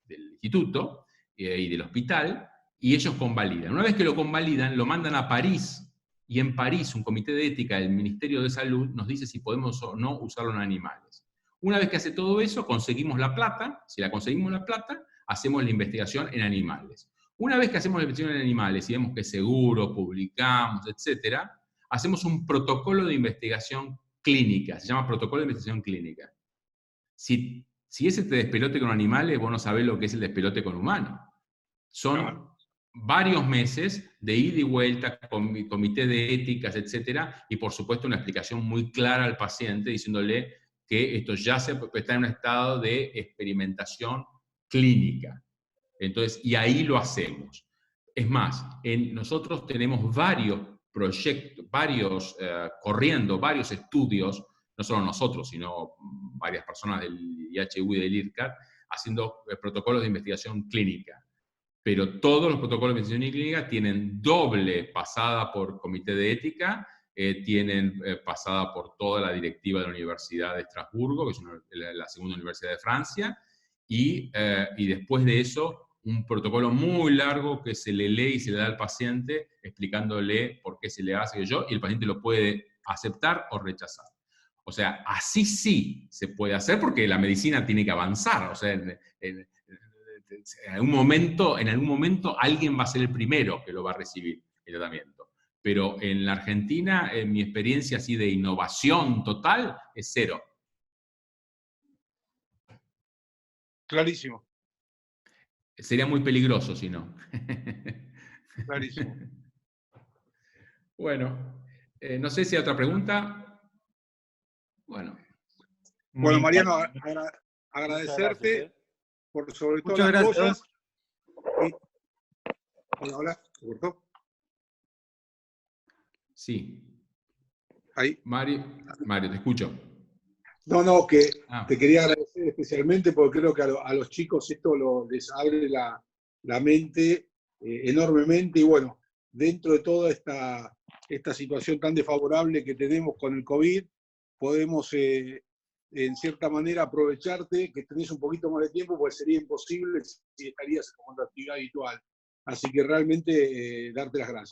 del instituto y del hospital, y ellos convalidan. Una vez que lo convalidan, lo mandan a París, y en París un comité de ética del Ministerio de Salud nos dice si podemos o no usarlo en animales. Una vez que hace todo eso, conseguimos la plata. Si la conseguimos la plata, hacemos la investigación en animales. Una vez que hacemos la investigación en animales y vemos que es seguro, publicamos, etc., hacemos un protocolo de investigación clínica. Se llama protocolo de investigación clínica. Si ese te despelote con animales, vos no sabés lo que es el despelote con humanos. Son varios meses de ida y vuelta con mi comité de éticas, etc., y por supuesto una explicación muy clara al paciente diciéndole que esto ya está en un estado de experimentación clínica. Entonces, y ahí lo hacemos. Es más, nosotros tenemos varios proyectos, corriendo, varios estudios, no solo nosotros, sino varias personas del IHU y del IRCAD, haciendo protocolos de investigación clínica. Pero todos los protocolos de investigación clínica tienen doble pasada por comité de ética, tienen pasada por toda la directiva de la Universidad de Estrasburgo, que es la segunda universidad de Francia, y después de eso, un protocolo muy largo que se le lee y se le da al paciente, explicándole por qué se le hace y el paciente lo puede aceptar o rechazar. O sea, así sí se puede hacer porque la medicina tiene que avanzar. O sea, en algún momento alguien va a ser el primero que lo va a recibir el tratamiento. Pero en la Argentina, mi experiencia así de innovación total es cero. Clarísimo. Sería muy peligroso si no. Clarísimo. Bueno, no sé si hay otra pregunta. Bueno. Bueno, Mariano, agradecerte por sobre todas las cosas. Hola, ¿se cortó? Sí. Ahí. Mario, te escucho. No, que te quería agradecer especialmente porque creo que a los chicos esto les abre la mente enormemente, y bueno, dentro de toda esta situación tan desfavorable que tenemos con el COVID, podemos en cierta manera, aprovecharte, que tenés un poquito más de tiempo, pues sería imposible si estarías con tu actividad habitual. Así que realmente darte las gracias.